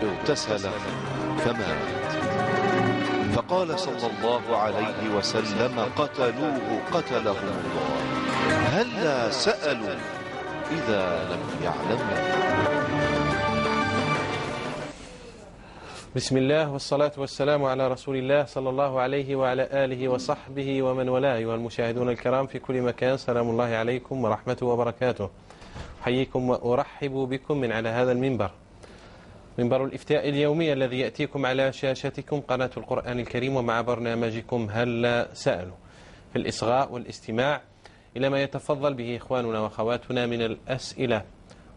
اغتسل فمات. فقال صلى الله عليه وسلم: قتلوه قتلهم الله، هلا سألوا إذا لم يعلموا. بسم الله والصلاة والسلام على رسول الله صلى الله عليه وعلى آله وصحبه ومن والاه. أيها المشاهدون الكرام في كل مكان، سلام الله عليكم ورحمته وبركاته. أحييكم وأرحب بكم من على هذا المنبر، منبر الإفتاء اليومي الذي يأتيكم على شاشتكم قناة القرآن الكريم، ومع برنامجكم هل سألوا، في الإصغاء والاستماع إلى ما يتفضل به إخواننا وأخواتنا من الأسئلة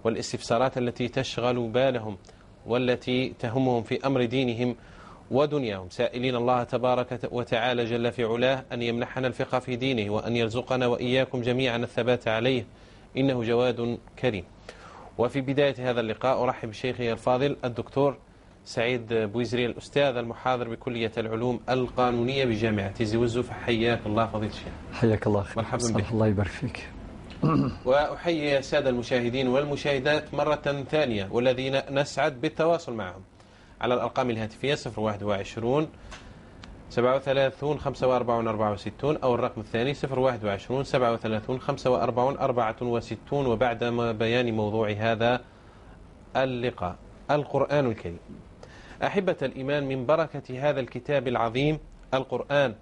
والاستفسارات التي تشغل بالهم والتي تهمهم في أمر دينهم ودنياهم، سائلين الله تبارك وتعالى جل في علاه أن يمنحنا الفقه في دينه، وأن يرزقنا وإياكم جميعا الثبات عليه، إنه جواد كريم. وفي بداية هذا اللقاء أرحب بشيخي الفاضل الدكتور سعيد بويزري، الأستاذ المحاضر بكلية العلوم القانونية بجامعة زوزو. فحياك الله فضيلة الشيخ. حياك الله. مرحبا بك. الله يبارك فيك. وأحيي السادة المشاهدين والمشاهدات مرة ثانية، والذين نسعد بالتواصل معهم على الأرقام الهاتفية 021 37 45 64 أو الرقم الثاني 021 37 45 64. وبعد بيان موضوع هذا اللقاء، القرآن الكريم. أحبة الإيمان، من بركة هذا الكتاب العظيم القرآن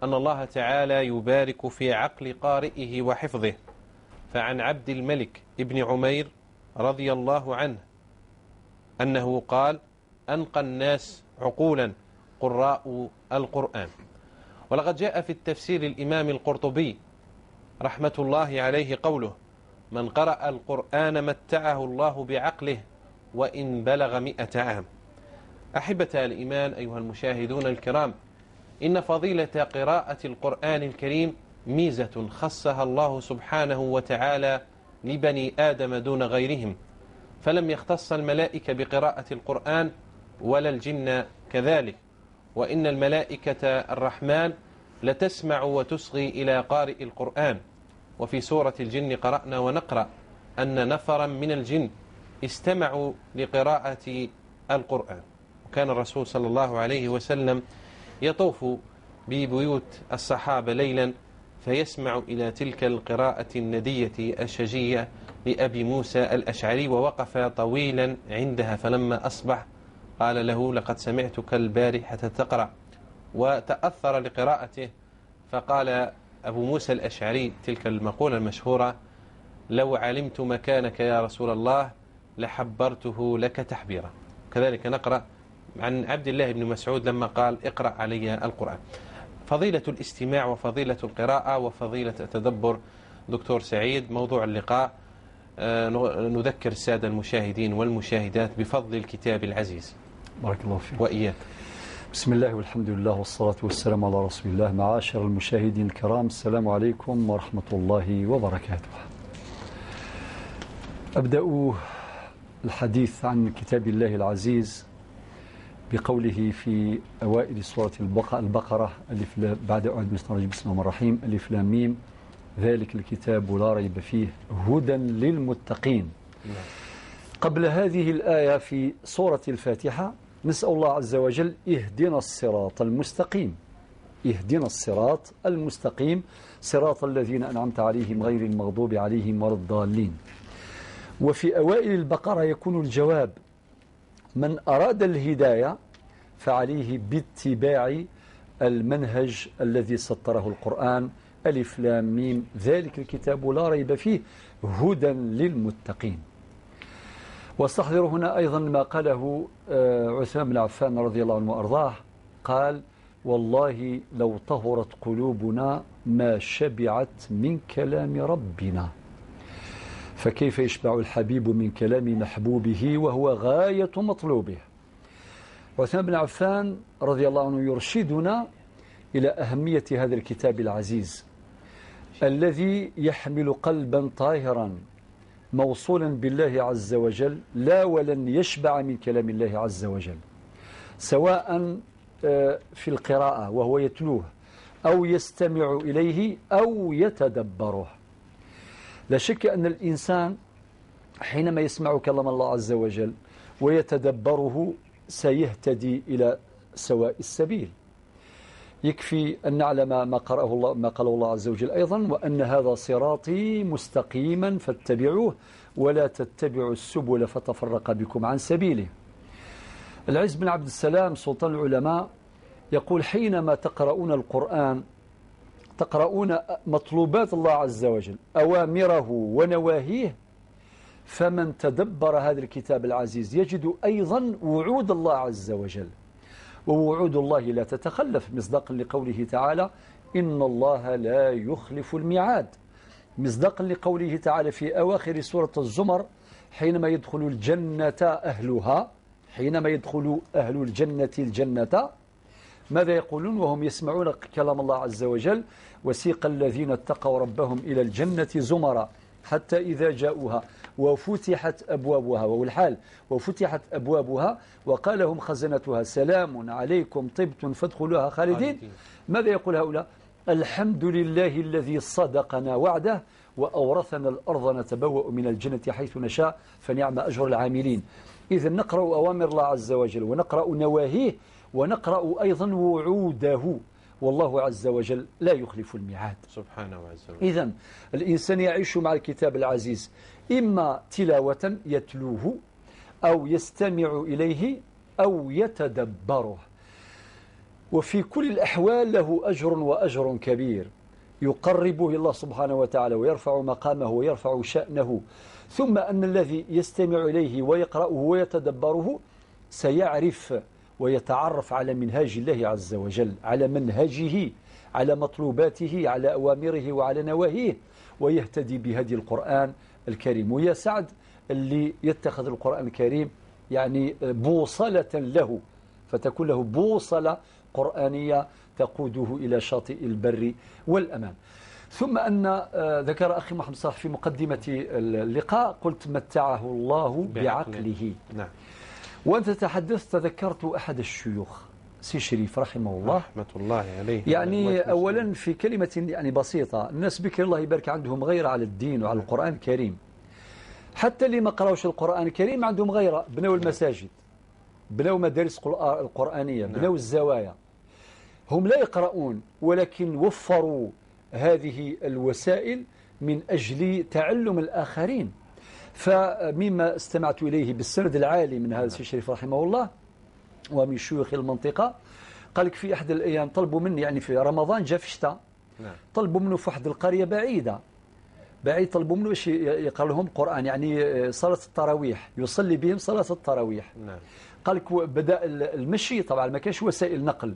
أن الله تعالى يبارك في عقل قارئه وحفظه. فعن عبد الملك ابن عمير رضي الله عنه أنه قال: أنقى الناس عقولا قراء القرآن. ولقد جاء في التفسير الإمام القرطبي رحمة الله عليه قوله: من قرأ القرآن متعه الله بعقله وإن بلغ 100 عام. أحبة الإيمان، أيها المشاهدون الكرام، إن فضيلة قراءة القرآن الكريم ميزة خصها الله سبحانه وتعالى لبني آدم دون غيرهم، فلم يختص الملائكة بقراءة القرآن ولا الجن كذلك، وإن الملائكة الرحمن لتسمع وتصغي إلى قارئ القرآن. وفي سورة الجن قرأنا ونقرأ أن نفرا من الجن استمعوا لقراءة القرآن. وكان الرسول صلى الله عليه وسلم يطوف ببيوت الصحابة ليلا فيسمع إلى تلك القراءة الندية الشجية لأبي موسى الأشعري، ووقف طويلا عندها، فلما أصبح قال له: لقد سمعتك البارحة تقرأ، وتأثر لقراءته. فقال أبو موسى الأشعري تلك المقولة المشهورة: لو علمت مكانك يا رسول الله لحبرته لك تحبيرا. كذلك نقرأ عن عبد الله بن مسعود لما قال: اقرأ علي القرآن. فضيلة الاستماع وفضيلة القراءة وفضيلة التدبر. دكتور سعيد، موضوع اللقاء نذكر السادة المشاهدين والمشاهدات بفضل الكتاب العزيز. بارك الله فيك وإياك. بسم الله والحمد لله والصلاة والسلام على رسول الله. معاشر المشاهدين الكرام، السلام عليكم ورحمة الله وبركاته. أبدأ الحديث عن كتاب الله العزيز بقوله في أوائل سورة البقرة: بعد أعوذ بالله من الشيطان الرجيم، ألف لام ميم، ذلك الكتاب لا ريب فيه هدى للمتقين. قبل هذه الآية في سورة الفاتحة نسأل الله عز وجل: اهدنا الصراط المستقيم، اهدنا الصراط المستقيم، صراط الذين أنعمت عليهم غير المغضوب عليهم ولا الضالين. وفي أوائل البقرة يكون الجواب: من أراد الهداية فعليه باتباع المنهج الذي سطره القرآن، ألف لام ميم، ذلك الكتاب لا ريب فيه هدى للمتقين. واستحضر هنا أيضا ما قاله عثمان بن عفان رضي الله عنه وأرضاه، قال: والله لو طهرت قلوبنا ما شبعت من كلام ربنا، فكيف يشبع الحبيب من كلام محبوبه وهو غاية مطلوبه. عثمان بن عفان رضي الله عنه يرشدنا إلى أهمية هذا الكتاب العزيز الذي يحمل قلبا طاهرا موصولا بالله عز وجل، لا ولن يشبع من كلام الله عز وجل، سواء في القراءة وهو يتلوه أو يستمع إليه أو يتدبره. لا شك أن الإنسان حينما يسمع كلام الله عز وجل ويتدبره سيهتدي إلى سواء السبيل. يكفي أن نعلم ما قاله الله عز وجل أيضا: وأن هذا صراطي مستقيما فاتبعوه ولا تتبعوا السبل فتفرق بكم عن سبيله. العز بن عبد السلام سلطان العلماء يقول: حينما تقرؤون القرآن تقرؤون مطلوبات الله عز وجل، أوامره ونواهيه، فمن تدبر هذا الكتاب العزيز يجد أيضا وعود الله عز وجل، ووعود الله لا تتخلف، مصداقا لقوله تعالى: إن الله لا يخلف الميعاد، مصداقا لقوله تعالى في أواخر سورة الزمر: حينما يدخل الجنة أهلها، حينما يدخل أهل الجنة الجنة ماذا يقولون وهم يسمعون كلام الله عز وجل؟ وسيق الذين اتقوا ربهم إلى الجنة زمرا حتى إذا جاءوها وفتحت أبوابها، والحال وفتحت أبوابها وقال لهم خزنتها سلام عليكم طبتم فادخلوها خالدين. ماذا يقول هؤلاء؟ الحمد لله الذي صدقنا وعده وأورثنا الأرض نتبوأ من الجنة حيث نشاء فنعم أجر العاملين. إذا نقرأ أوامر الله عز وجل ونقرأ نواهيه ونقرأ أيضا وعوده، والله عز وجل لا يخلف الميعاد سبحانه عز وجل. إذن الإنسان يعيش مع الكتاب العزيز إما تلاوة يتلوه أو يستمع إليه أو يتدبره، وفي كل الأحوال له أجر وأجر كبير يقربه الله سبحانه وتعالى ويرفع مقامه ويرفع شأنه. ثم أن الذي يستمع إليه ويقرأه ويتدبره سيعرف ويتعرف على منهاج الله عز وجل، على منهجه، على مطلوباته، على أوامره وعلى نواهيه، ويهتدي بهدي القرآن الكريم. ويا سعد اللي يتخذ القرآن الكريم يعني بوصلة له، فتكون له بوصلة قرآنية تقوده إلى شاطئ البر والأمان. ثم أن ذكر أخي محمد صالح في مقدمة اللقاء قلت: متعه الله بعقله. نعم. وأنت تحدثت ذكرت أحد الشيوخ سي شريف رحمه الله رحمة الله عليه. يعني أولا في كلمة يعني بسيطة: الناس بكر الله يبارك عندهم غير على الدين وعلى القرآن الكريم، حتى اللي ما قرأوش القرآن الكريم عندهم غيره، بنوا المساجد، بنوا مدارس القرآنية، بنوا الزوايا. هم لا يقرؤون ولكن وفروا هذه الوسائل من أجل تعلم الآخرين. فمما استمعت إليه بالسند العالي من هذا السي شريف رحمه الله ومن شيوخ المنطقة، قال لك في أحد الأيام طلبوا مني يعني في رمضان جاء في الشتاء، طلبوا منه في واحد القرية بعيدة طلبوا منه باش يقرأ لهم قرآن، يعني صلاة التراويح، يصلي بهم صلاة التراويح. قال لك بدأ المشي، طبعا ما كانش وسائل نقل،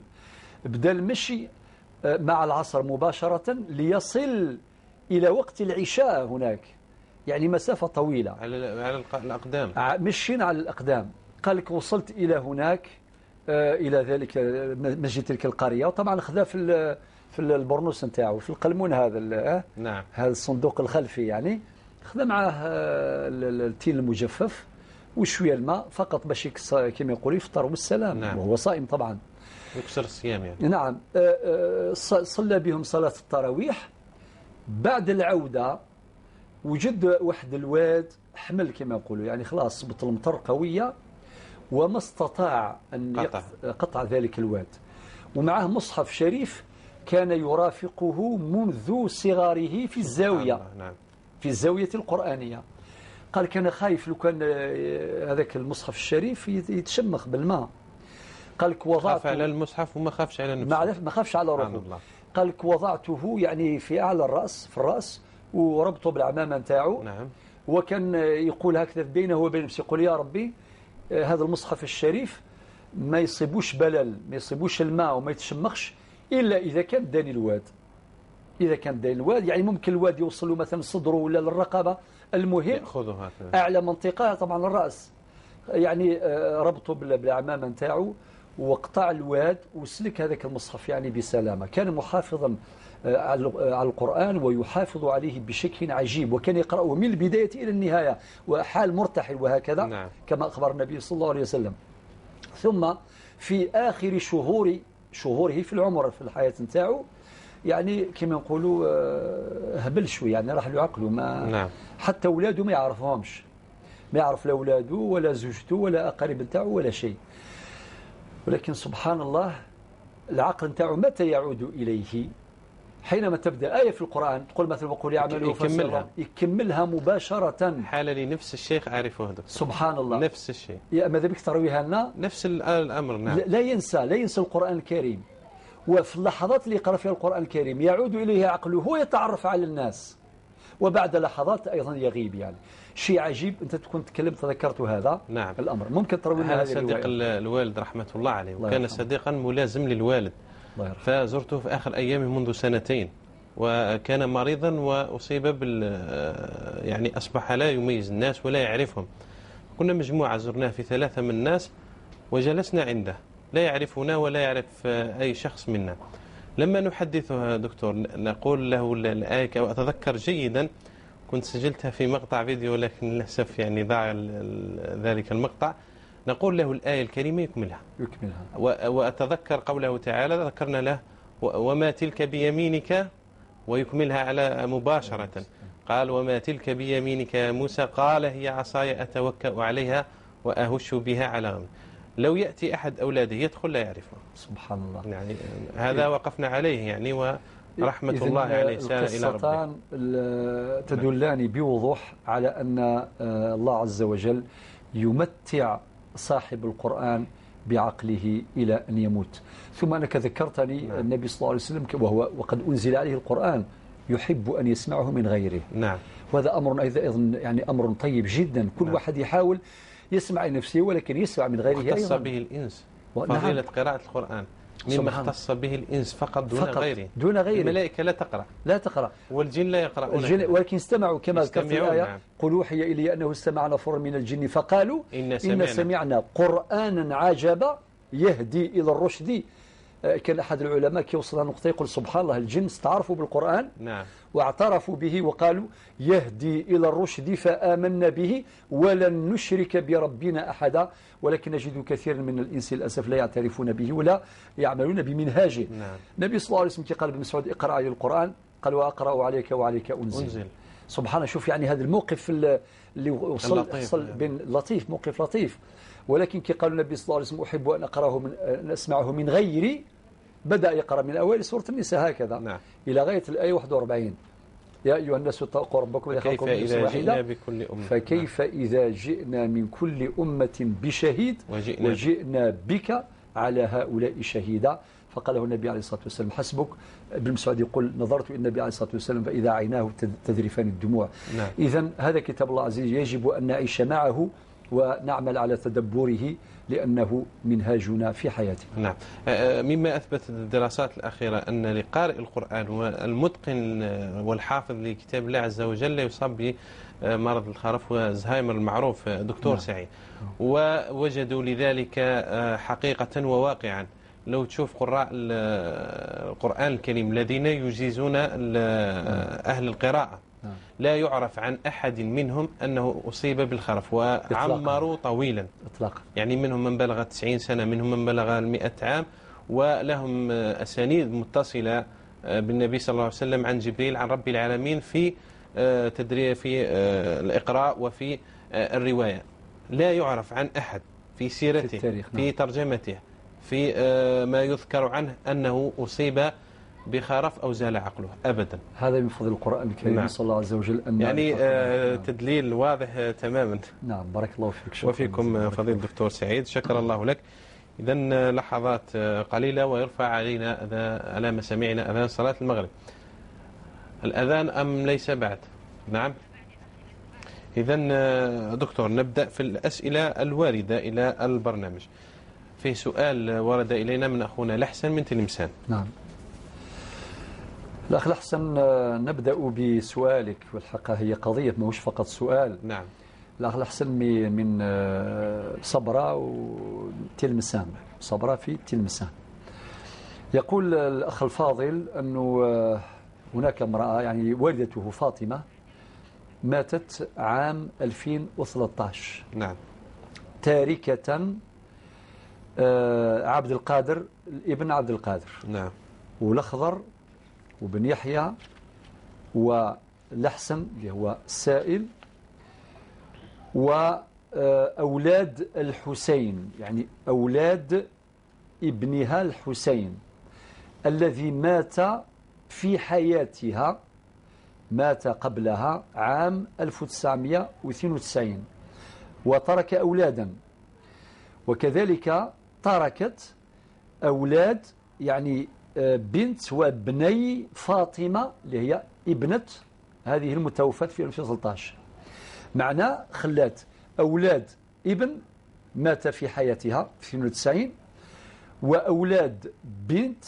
بدأ المشي مع العصر مباشرة ليصل إلى وقت العشاء هناك، يعني مسافة طويلة على الأقدام، مشينا على الأقدام. قال لك وصلت إلى هناك إلى ذلك مسجد تلك القرية، وطبعا خذا في البرنوس نتاعو في القلمون هذا نعم. هذا الصندوق الخلفي، يعني خذا معه التين المجفف وشوية الماء فقط باش كما يقول يفطر والسلام. نعم. وهو صائم طبعا يكسر الصيام يعني. نعم. صلى بهم صلاة التراويح. بعد العودة وجد واحد الواد حمل كما يقولوا، يعني خلاص صبت المطر قوية وما استطاع أن قطع ذلك الواد، ومعه مصحف شريف كان يرافقه منذ صغاره في الزاوية. نعم. في الزاوية القرآنية. قال كان خايف لو كان هذاك المصحف الشريف يتشمخ بالماء. قال لك وضعته، خاف على المصحف وما خافش على نفسه، ما خافش على روحه. قال لك وضعته يعني في أعلى الرأس، في الرأس، وربطه بالعمامة نتاعو. نعم. وكان يقول هكذا بينه وبين نفسه، يقول يا ربي هذا المصحف الشريف ما يصيبوش بلل، ما يصيبوش الماء وما يتشمخش إلا إذا كان داني الواد. إذا كان داني الواد يعني ممكن الواد يوصل له مثلا صدره ولا للرقبة، المهم أعلى منطقة طبعا الرأس، يعني ربطه بالعمامة نتاعو وقطع الواد وسلك هذاك المصحف يعني بسلامة. كان محافظا على القرآن ويحافظ عليه بشكل عجيب، وكان يقرأه من البداية إلى النهاية وحال مرتحل وهكذا. نعم. كما أخبر النبي صلى الله عليه وسلم. ثم في آخر شهوره في العمر في الحياة نتاعو يعني كما نقولوا هبل شوي، يعني راح له عقله، ما نعم. حتى أولاده ما يعرفهمش، ما يعرف لا أولاده ولا زوجته ولا أقارب نتاعو ولا شيء. ولكن سبحان الله العقل نتاعو متى يعود إليه؟ حينما تبدأ آية في القرآن تقول مثلا وقل يعملوا يكملها مباشرة. حال لي نفس الشيخ أعرفه دكتور. سبحان الله. نفس الشيء. ماذا بك ترويها لنا؟ نفس الأمر. نعم. لا ينسى القرآن الكريم، وفي اللحظات اللي يقرأ فيها القرآن الكريم يعود إليه عقله، هو يتعرف على الناس، وبعد لحظات أيضا يغيب. يعني شيء عجيب. أنت كنت تكلمت ذكرت هذا. نعم. الأمر ممكن تروي لنا هذا صديق الوالد رحمة الله عليه، وكان صديقا ملازم للوالد، فزرته في آخر أيامه منذ 2 وكان مريضا وأصيب يعني أصبح لا يميز الناس ولا يعرفهم. كنا مجموعة زرناه في 3 من الناس وجلسنا عنده، لا يعرفنا ولا يعرف أي شخص منا. لما نحدثه دكتور نقول له الآية، وأتذكر جيدا كنت سجلتها في مقطع فيديو لكن للأسف يعني ضاع ذلك المقطع. نقول له الآية الكريمة يكملها. وأتذكر قوله تعالى ذكرنا له وما تلك بيمينك، ويكملها على مباشرة. قال وما تلك بيمينك يا موسى، قال هي عصاي أتوكأ عليها وأهش بها على غنمي. لو يأتي أحد أولاده يدخل لا يعرفه. سبحان الله. يعني هذا وقفنا عليه يعني، ورحمة الله عليه سار إلى ربه. تدلان بوضوح على أن الله عز وجل يمتع صاحب القرآن بعقله إلى أن يموت. ثم أنك ذكرتني النبي صلى الله عليه وسلم وقد أنزل عليه القرآن يحب أن يسمعه من غيره. نعم. وهذا أمر أيضا يعني أمر طيب جدا. كل واحد يحاول يسمع لنفسه ولكن يسمع من غيره أيضا. اختص به الإنس فضيلة قراءة القرآن مما اختص به الإنس فقط دون غيره. الملائكة لا تقرأ والجن لا يقرؤون، ولكن استمعوا كما ذكرت في الآية. نعم. قل أوحي إلي أنه استمع نفر من الجن فقالوا إن سمعنا قرآنا عجبا يهدي إلى الرشد. كان أحد العلماء كيوصل نقطة يقول سبحان الله الجن استعرفوا بالقرآن. نعم. واعترفوا به وقالوا يهدي إلى الرشد فآمنا به ولن نشرك بربنا أحدا، ولكن نجد كثيرا من الإنس للأسف لا يعترفون به ولا يعملون بمنهاجه. نعم. النبي صلى الله عليه وسلم قال ابن مسعود اقرأ علي القرآن، قال وأقرأ عليك وعليك أنزل. سبحان الله. شوف يعني هذا الموقف اللي وصل بين لطيف، موقف لطيف. ولكن كي قال النبي صلى الله عليه وسلم أحب أن أن أسمعه من غيري، بدأ يقرأ من أوائل سورة النساء هكذا. نعم. إلى غاية الآية 41 يا أيها الناس اتقوا ربكم فكيف إذا جئنا من كل أمة بشهيد وجئنا بك على هؤلاء شهيدا. فقال له النبي عليه الصلاة والسلام حسبك. ابن مسعود يقول نظرت إلى النبي عليه الصلاة والسلام فإذا عيناه تذرفان الدموع. نعم. إذن هذا كتاب الله عزيز يجب أن نعيش معه ونعمل على تدبره لأنه منهاجنا في حياتنا. نعم. مما أثبتت الدراسات الأخيرة أن لقارئ القرآن والمتقن والحافظ لكتاب الله عز وجل يصاب بمرض الخرف وزهايمر المعروف دكتور. نعم. سعيد. ووجدوا لذلك حقيقة وواقعا. لو تشوف قراء القرآن الكريم الذين يجيزون أهل القراءة لا يعرف عن أحد منهم أنه أصيب بالخرف وعمروا طويلا إطلاقا. يعني منهم من بلغ 90 سنة، منهم من بلغ 100 عام، ولهم أسانيد متصلة بالنبي صلى الله عليه وسلم عن جبريل عن رب العالمين في تدريب في الإقراء وفي الرواية. لا يعرف عن أحد في سيرته في ترجمته في ما يذكر عنه أنه أصيب بخرف أو زال عقله أبدا. هذا من فضل القرآن الكريم. نعم. صلى الله عز وجل أن يعني تدليل واضح تماما. نعم. بارك الله فيك. وفيكم فضيل الدكتور سعيد، شكر الله لك. إذن لحظات قليلة ويرفع علينا على مسامعنا أذان صلاة المغرب. الأذان أم ليس بعد؟ نعم. إذن دكتور نبدأ في الأسئلة الواردة إلى البرنامج. في سؤال ورد إلينا من أخونا لحسن من تلمسان. نعم. الأخ الحسن نبدأ بسؤالك، والحقيقة هي قضية مش فقط سؤال. نعم. الأخ الحسن من صبرا وتلمسان، صبرا في تلمسان. يقول الأخ الفاضل أنه هناك امرأة يعني والدته فاطمة ماتت عام 2013. نعم. تاركة عبد القادر ابن عبد القادر. نعم. والأخضر وبن يحيى والحسن اللي هو السائل وأولاد الحسين، يعني أولاد ابنها الحسين الذي مات في حياتها، مات قبلها عام 1992 وترك أولادا، وكذلك تركت أولاد يعني بنت وابني فاطمة اللي هي ابنة هذه المتوفاة في 2013. معناه خلات أولاد ابن مات في حياتها في 92 وأولاد بنت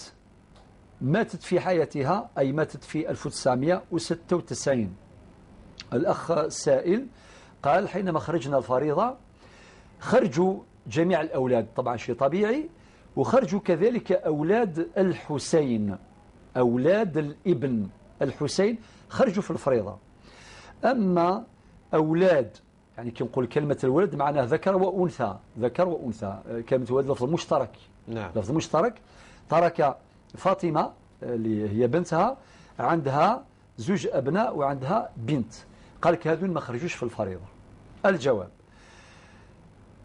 ماتت في حياتها أي ماتت في 1996. الأخ السائل قال حينما خرجنا الفريضة خرجوا جميع الأولاد، طبعا شيء طبيعي، وخرجوا كذلك أولاد الحسين، أولاد الابن الحسين خرجوا في الفريضة. أما أولاد يعني كي نقول كلمة الولد معناه ذكر وأنثى، ذكر وأنثى، كلمة ولد لفظ مشترك. نعم. لفظ مشترك. ترك فاطمة اللي هي بنتها عندها زوج أبناء وعندها بنت، قال لك هذون ما خرجوش في الفريضة. الجواب: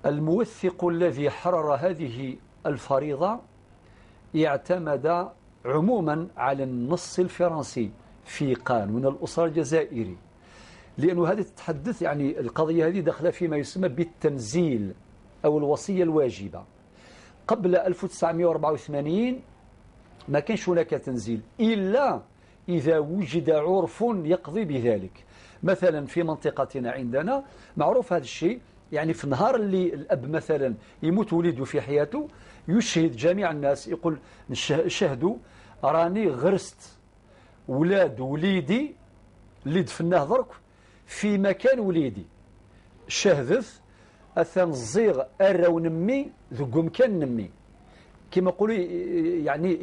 الموثق الذي حرر هذه الفريضة اعتمد عموما على النص الفرنسي في قانون الأسرة الجزائري، لأنه هذه تتحدث يعني القضية هذه داخله فيما يسمى بالتنزيل أو الوصية الواجبة. قبل 1984 ما كانش هناك تنزيل إلا إذا وجد عرف يقضي بذلك. مثلا في منطقتنا عندنا معروف هذا الشيء، يعني في النهار اللي الأب مثلا يموت ولده في حياته يشهد جميع الناس، يقول شهدوا راني غرست ولاد وليدي اللي دفناه درك في مكان وليدي، شهدت أثن الزيغ أراو نمي ذو مكان نمي، كما يقولوا يعني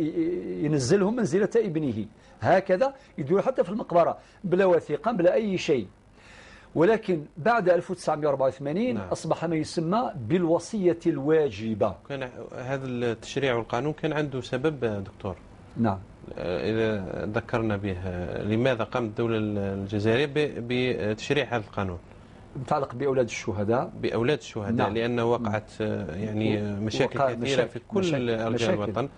ينزلهم منزلة ابنه، هكذا يدور حتى في المقبرة بلا وثيقة بلا أي شيء. ولكن بعد 1984 نعم. أصبح ما يسمى بالوصية الواجبة. كان هذا التشريع والقانون كان عنده سبب دكتور. نعم. إذا ذكرنا به، لماذا قامت الدولة الجزائرية بتشريع هذا القانون؟ متعلق بأولاد الشهداء. بأولاد الشهداء. نعم. لأنه وقعت يعني مشاكل كثيرة في كل أرجاء الوطن.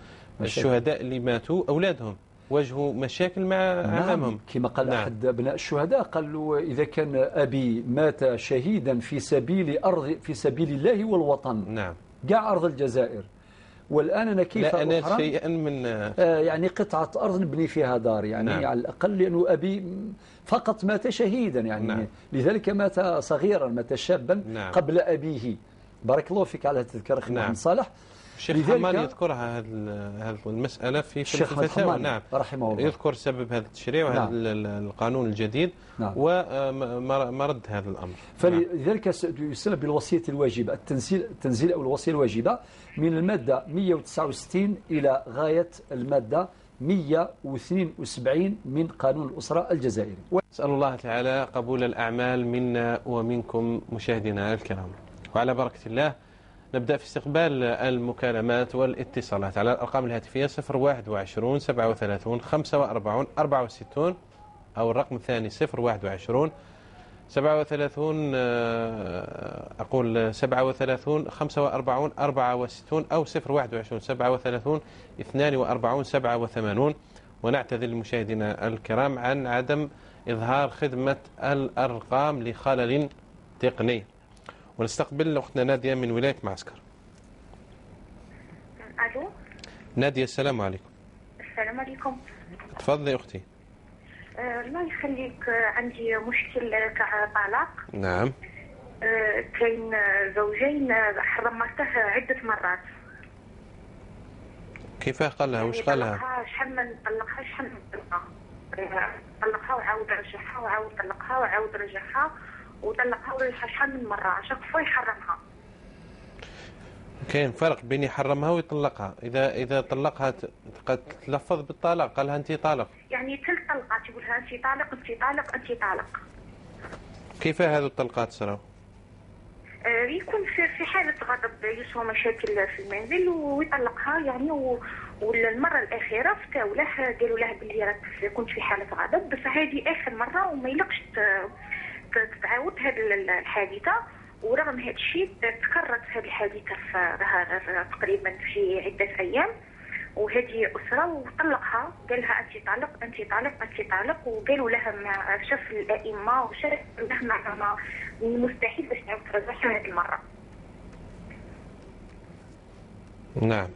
الشهداء اللي ماتوا أولادهم واجهوا مشاكل مع عمامهم. كما قال أحد أبناء الشهداء، قال له إذا كان أبي مات شهيدا في سبيل الله والوطن، نعم، قاع أرض الجزائر، والآن أنا كيف لا أنا شيئا من يعني قطعة أرض نبني فيها دار، يعني نعم. على الأقل لأنه أبي فقط مات شهيدا يعني نعم. لذلك مات صغيرا، مات شابا نعم. قبل أبيه. بارك الله فيك على تذكر أخي محمد صالح. الشيخ حمان يذكرها هذه المسألة في الفتاوى. نعم، رحمه الله يذكر سبب هذا التشريع وهذا القانون الجديد. نعم. ومرد هذا الأمر. فلذلك يسمى بالوصية الواجبة، التنزيل أو الوصية الواجبة من المادة 169 إلى غاية المادة 172 من قانون الأسرة الجزائري. أسأل الله تعالى قبول الأعمال منا ومنكم مشاهدينا الكرام. وعلى بركة الله نبدأ في استقبال المكالمات والاتصالات على الأرقام الهاتفية 021 37 45 64 أو الرقم الثاني 021 37 أقول 37 45 64 أو 021 37 42 87. ونعتذر لمشاهدينا الكرام عن عدم إظهار خدمة الأرقام لخلل تقني. ونستقبل أختنا نادية من ولاية معسكر. ألو نادية، السلام عليكم. السلام عليكم. تفضلي أختي. الله يخليك، عندي مشكل تاع طلاق. نعم. كاين زوجين حرمته عدة مرات. كيف قال لها؟ وش قال لها؟ شحال من طلقها شحال من طلقها وعاود رجعها وعاود طلقها وعاود رجعها وطلقها ورجعها شحال من مرة، عشان كيف يحرمها. كاين فرق بين يحرمها ويطلقها. إذا طلقها قد تلفظ بالطلاق، قالها أنت طالق. يعني 3 طلقات يقولها أنت طالق أنت طالق أنت طالق. كيف هذه الطلقات صراو؟ يكون في حالة غضب، يسوى مشاكل في المنزل ويطلقها يعني. والمرة الأخيرة فتاو له قالوا له بلي راك كنت في حالة غضب، بس هذه آخر مرة وما يلقش تتعاود هذه الحادثة. ورغم هذا الشيء تكررت هذه الحادثه تقريبا في عده ايام، وهذه أسرة وطلقها، قال لها أنت طالق أنت طالق أنت طالق، وقالوا لها ما شاف الأئمة وشاف لها مستحيل باش تعاود ترجعها هذه المرة. نعم.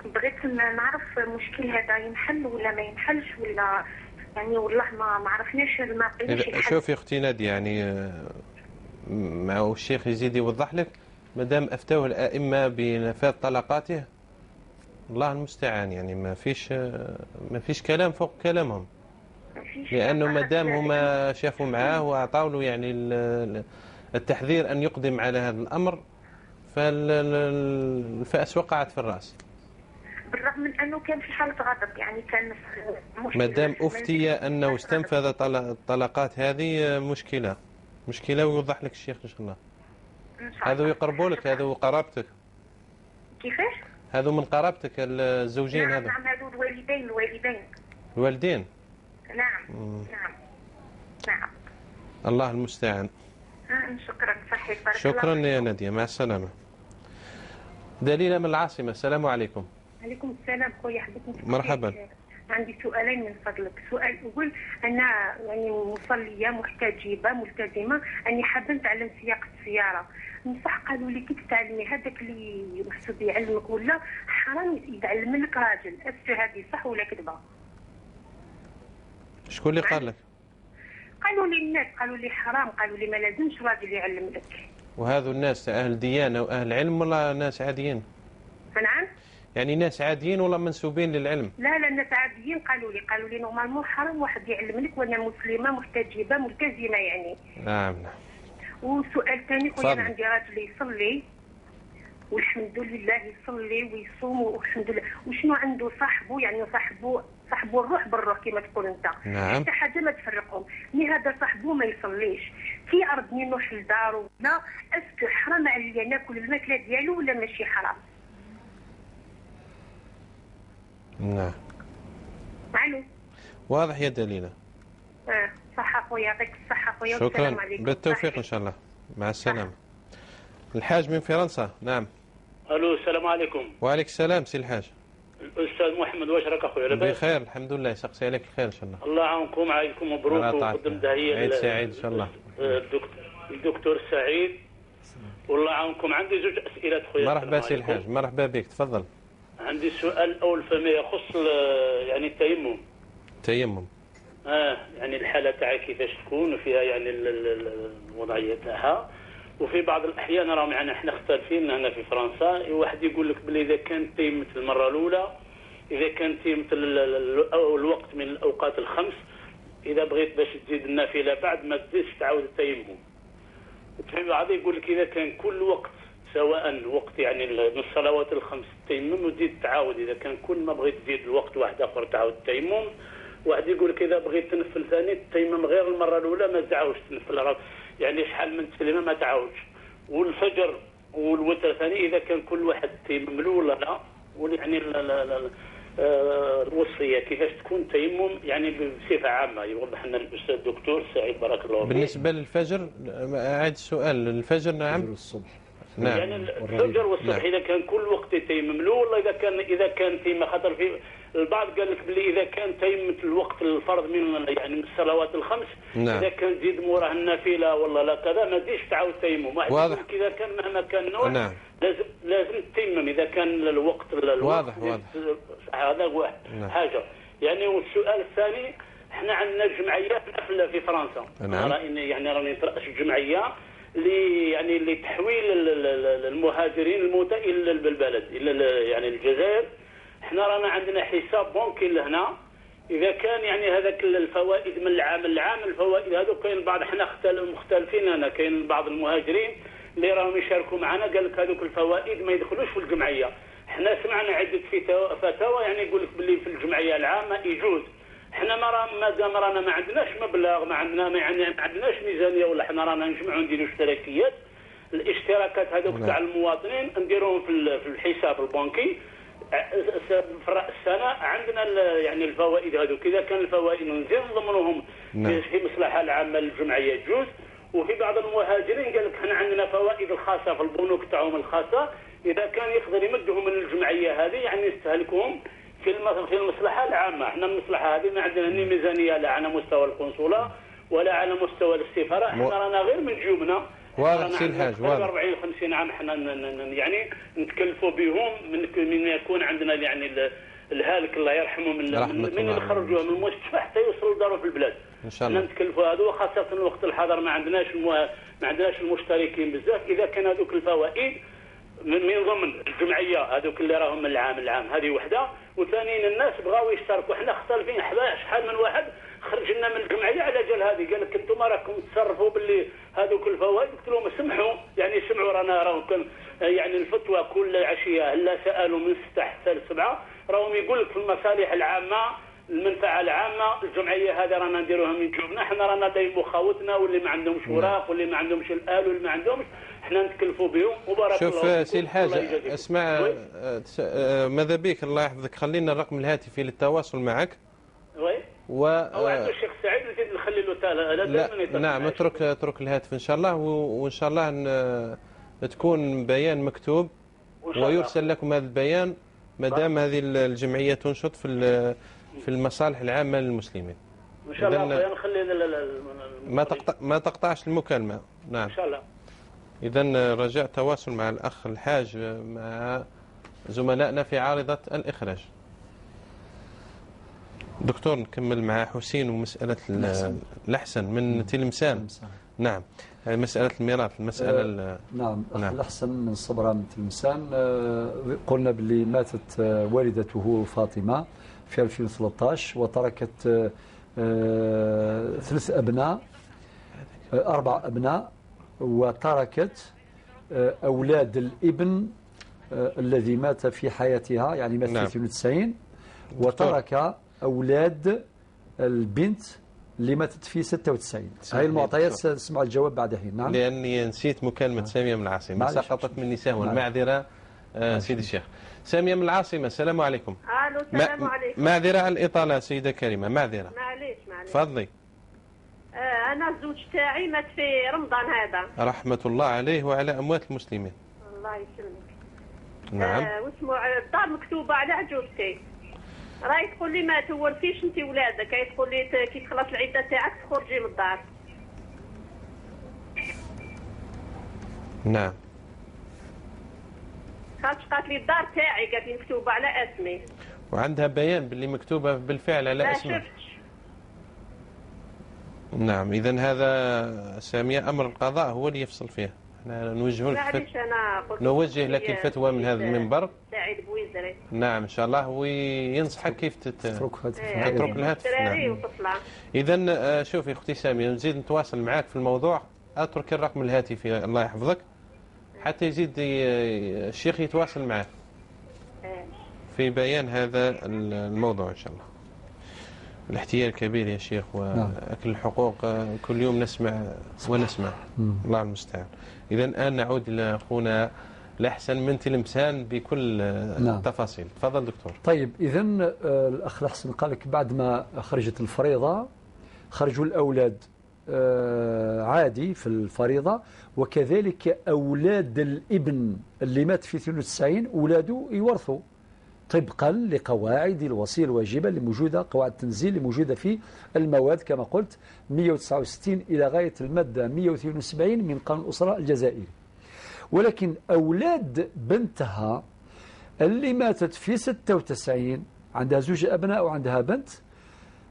بغيت نعرف المشكل هذا ينحل ولا ما ينحلش، ولا يعني والله ما عرفناش ما لقيناش الحل. شوفي أختي نادية، يعني مع الشيخ يزيد يوضح لك، مادام أفتوه الأئمة بنفاذ طلقاته الله المستعان، يعني ما فيش كلام فوق كلامهم، لأنه مادام هما شافوا معاه وأعطوا له يعني التحذير أن يقدم على هذا الأمر، فالفأس وقعت في الرأس. بالرغم من أنه كان في حالة غضب، يعني كان مادام أفتي أنه استنفذ الطلقات هذه مشكلة ويوضح لك الشيخ إن شاء الله. هذا يقربوا لك، هذا قرابتك. كيفاش؟ هذا من قرابتك الزوجين. هذا نعم هذو الوالدين. نعم. الله المستعان. شكرا صحيح. شكرا يا نادية، مع السلامة. دليلة من العاصمة، السلام عليكم. عليكم السلام خويا، حبيت مرحبا. عندي سؤالين من فضلك. سؤال أول، أنا يعني مصلية محتجبة ملتزمة، أني حابة نتعلم سياقة السيارة. نصح قالوا لي كيف تعلمي هذاك اللي يقصد يعلمك، ولا حرام يتعلم لك راجل. هذه صح ولا كذبة؟ شكون اللي قال لك؟ قالوا لي الناس، قالوا لي حرام، قالوا لي ما لازمش راجل يعلم لك. وهذو الناس أهل ديانة وأهل علم ولا ناس عاديين؟ نعم. يعني ناس عاديين ولا منسوبين للعلم؟ لا ناس عاديين. قالوا لي نورمالمون حرام واحد يعلم لك، وانا مسلمه محتجبه ملتزمه يعني. نعم. وسؤال ثاني خويا، انا عندي راجل يصلي والحمد لله، يصلي ويصوم والحمد لله، وشنو عنده صاحبه، يعني صاحبه الروح بالروح كما تقول انت. نعم. حتى حاجه ما تفرقهم. مي هذا صاحبه ما يصليش، كيعرضني نروح لدارو، لا اسكو حرام عليا ناكل الماكله ديالو ولا ماشي حرام؟ نعم. معلوم. واضح يا دليلة. صح اخويا، يعطيك الصحه اخويا. شكرا، بالتوفيق ان شاء الله، مع السلامه. الحاج من فرنسا. نعم. الو السلام عليكم. وعليك السلام سي الحاج. الاستاذ محمد، واش راك اخويا؟ لاباس؟ بخير الحمد لله، يسقسي عليك الخير ان شاء الله. الله يعاونكم، عايدكم مبروك، وقدم تحيه عيد سعيد ان شاء الله. الدكتور سعيد، والله يعاونكم. عندي زوج اسئله خويا. مرحبا سي الحاج، مرحبا بك، تفضل. عندي السؤال الاول فيما يخص يعني التيمم. يعني الحاله تاعي كيفاش تكون، وفيها يعني الوضعيه تاعها. وفي بعض الاحيان راهم يعني احنا مختلفين هنا في فرنسا، واحد يقول لك بلي اذا كان تيمت المره الاولى، اذا كان تيمت الوقت من الاوقات الخمس، اذا بغيت باش تزيد النافله بعد ما تزيدش تعاود التيمم. وفي بعض يقول لك اذا كان كل وقت، سواء وقت يعني من الصلوات الخمس التيمم وتزيد تعاود، اذا كان كل ما بغيت تزيد الوقت واحد اخر تعاود التيمم. واحد يقول لك اذا بغيت تنفل ثاني تيمم غير المره الاولى، ما تعاودش تنفل، يعني شحال من تسليمه ما تعاودش. والفجر والوتر ثاني اذا كان كل واحد تيمم له ولا لا، يعني الوصفيه كيفاش تكون تيمم يعني بصفه عامه، يوضح لنا الاستاذ الدكتور سعيد بارك الله فيك. بالنسبه للفجر، عاد السؤال، الفجر نعم الصبح. نعم. يعني الفجر والصبح اذا كان كل وقت تيمم له، ولا اذا كان تيمم، خاطر في البعض قال لك بلي اذا كان تيمت الوقت الفرض من يعني من الصلوات الخمس، نعم. اذا كان تزيد موراه النافله ولا لا كذا ما تزيدش تعاود تيمم. واحد يقول لك اذا كان مهما كان النوع، نعم. لازم تيمم اذا كان الوقت واضح. هذا واحد. نعم. حاجه يعني. والسؤال الثاني، احنا عندنا جمعيات نافله في فرنسا. نعم. يعني راني نترأس الجمعيه لتحويل المهاجرين الموتى الى البلد، الى يعني الجزائر. احنا رانا عندنا حساب بنكي لهنا، اذا كان يعني هذاك الفوائد من العام الفوائد هذو كاين بعض، احنا مختلفين هنا، كاين بعض المهاجرين اللي راهم يشاركوا معنا قال لك هذوك الفوائد ما يدخلوش في الجمعيه. احنا سمعنا عده فتاوى يعني يقول لك باللي في الجمعيه العامه يجوز. احنا ما دام رانا ما عندناش مبلغ، ما عندناش ميزانيه، ولا احنا رانا نجمعوا نديروا اشتراكيات. الاشتراكات هذوك تاع المواطنين نديروهم في الحساب البنكي في رأس السنه. عندنا يعني الفوائد هذوك، اذا كان الفوائد نزيد نضمنوهم في المصلحه العامه للجمعيه تجوز. وفي بعض المهاجرين قال لك احنا عندنا فوائد الخاصه في البنوك تاعهم الخاصه، اذا كان يقدر يمدهم من الجمعيه هذه يعني يستهلكهم في المصلحه العامه. احنا المصلحه هذه ما عندنا ني ميزانيه لا على مستوى القنصله ولا على مستوى السفاره، احنا رانا غير من جيوبنا. واضح سي الحاج، واضح 40 50 عام احنا يعني نتكلفوا بهم من يكون عندنا يعني الهالك الله يرحمه من يخرجوه من المستشفى حتى يوصل لداره في البلاد ان شاء الله. نتكلفوا هذا، وخاصه الوقت الحاضر ما عندناش المشتركين بزاف. اذا كان هذوك الفوائد من ضمن الجمعيه هذوك اللي راهم من العام هذه وحده، وثانيا الناس بغاو يشتركوا. احنا اختلفين شحال من واحد خرج لنا من الجمعيه على جال هذه، قال لك انتم راكم تصرفوا باللي هذوك الفوائد. قلت لهم اسمحوا يعني سمعوا، راهم يعني الفتوى كل عشيه هلا سالوا من 6 حتى 7 راهم يقول لك في المصالح العامه المنفعه العامه الجمعيه هذه رانا نديروها من جوبنا. احنا رانا دايما مخاوتنا واللي ما عندهمش وراق واللي ما عندهمش الآل واللي ما عندهمش احنا نتكلفوا بهم. وبارك الله فيكم. شوف سي الحاج اسمع، ماذا بك الله يحفظك، خلينا الرقم الهاتفي للتواصل معك. وي او عند الشيخ سعيد نزيد نخلي له تاله. نعم اترك الهاتف ان شاء الله، وان شاء الله تكون بيان مكتوب ويرسل لكم هذا البيان ما دام هذه الجمعيه تنشط في المصالح العامه للمسلمين. ان شاء الله نخلي ما تقطعش المكالمه. نعم ان شاء الله. اذا رجاء تواصل مع الاخ الحاج مع زملائنا في عارضه الاخراج. دكتور نكمل مع حسين ومساله الاحسن من تلمسان. نعم مساله الميراث المساله نعم الأحسن من صبرا من تلمسان. قلنا باللي ماتت والدته فاطمة في 2013 وتركت 3 أبناء 4 أبناء، وتركت أولاد الابن الذي مات في حياتها يعني مات في 92 وترك أولاد البنت اللي ماتت في 96. هاي المعطيات سنسمع الجواب بعد حين. نعم لأني نسيت مكالمة سامية من العاصمة سقطت مني سهوا. المعذرة سيدي الشيخ. سامية من العاصمة السلام عليكم. الو السلام عليكم. معذرة على الإطالة سيدة كريمة، معذرة. معليش تفضلي. أنا الزوج تاعي مات في رمضان هذا. رحمة الله عليه وعلى أموات المسلمين. الله يسلمك. نعم. واسمه الدار مكتوبة على عجوزتي. راهي تقول لي ما تورثيش انت ولادك، هي تقول لي كي تخلص العده تاعك تخرجي من الدار. نعم. قالت لي الدار تاعي، قالت لي مكتوبه على اسمي. وعندها بيان باللي مكتوبه بالفعل على اسمها. ما شفتش. نعم اذا هذا سامية امر القضاء هو اللي يفصل فيه. احنا نوجه لك نوجه لك الفتوى من هذا المنبر. سعيد بويزري. نعم ان شاء الله وينصحك كيف تترك الهاتف. نعم. اذا شوفي اختي سامية نزيد نتواصل معك في الموضوع، اترك الرقم الهاتفي الله يحفظك حتى يزيد الشيخ يتواصل معك في بيان هذا الموضوع ان شاء الله. الاحتيال كبير يا شيخ واكل الحقوق كل يوم نسمع ونسمع. الله المستعان. اذا الان نعود الى اخونا الأحسن من تلمسان بكل التفاصيل. تفضل دكتور. طيب اذا الاخ الأحسن قال لك بعد ما خرجت الفريضه خرجوا الاولاد عادي في الفريضه، وكذلك اولاد الابن اللي مات في 92 اولاده يورثوا طبقا لقواعد الوصية الواجبة اللي موجودة، قواعد التنزيل اللي موجودة في المواد كما قلت 169 إلى غاية المادة 172 من قانون الأسرة الجزائري. ولكن أولاد بنتها اللي ماتت في 96 عندها 2 أبناء وعندها بنت،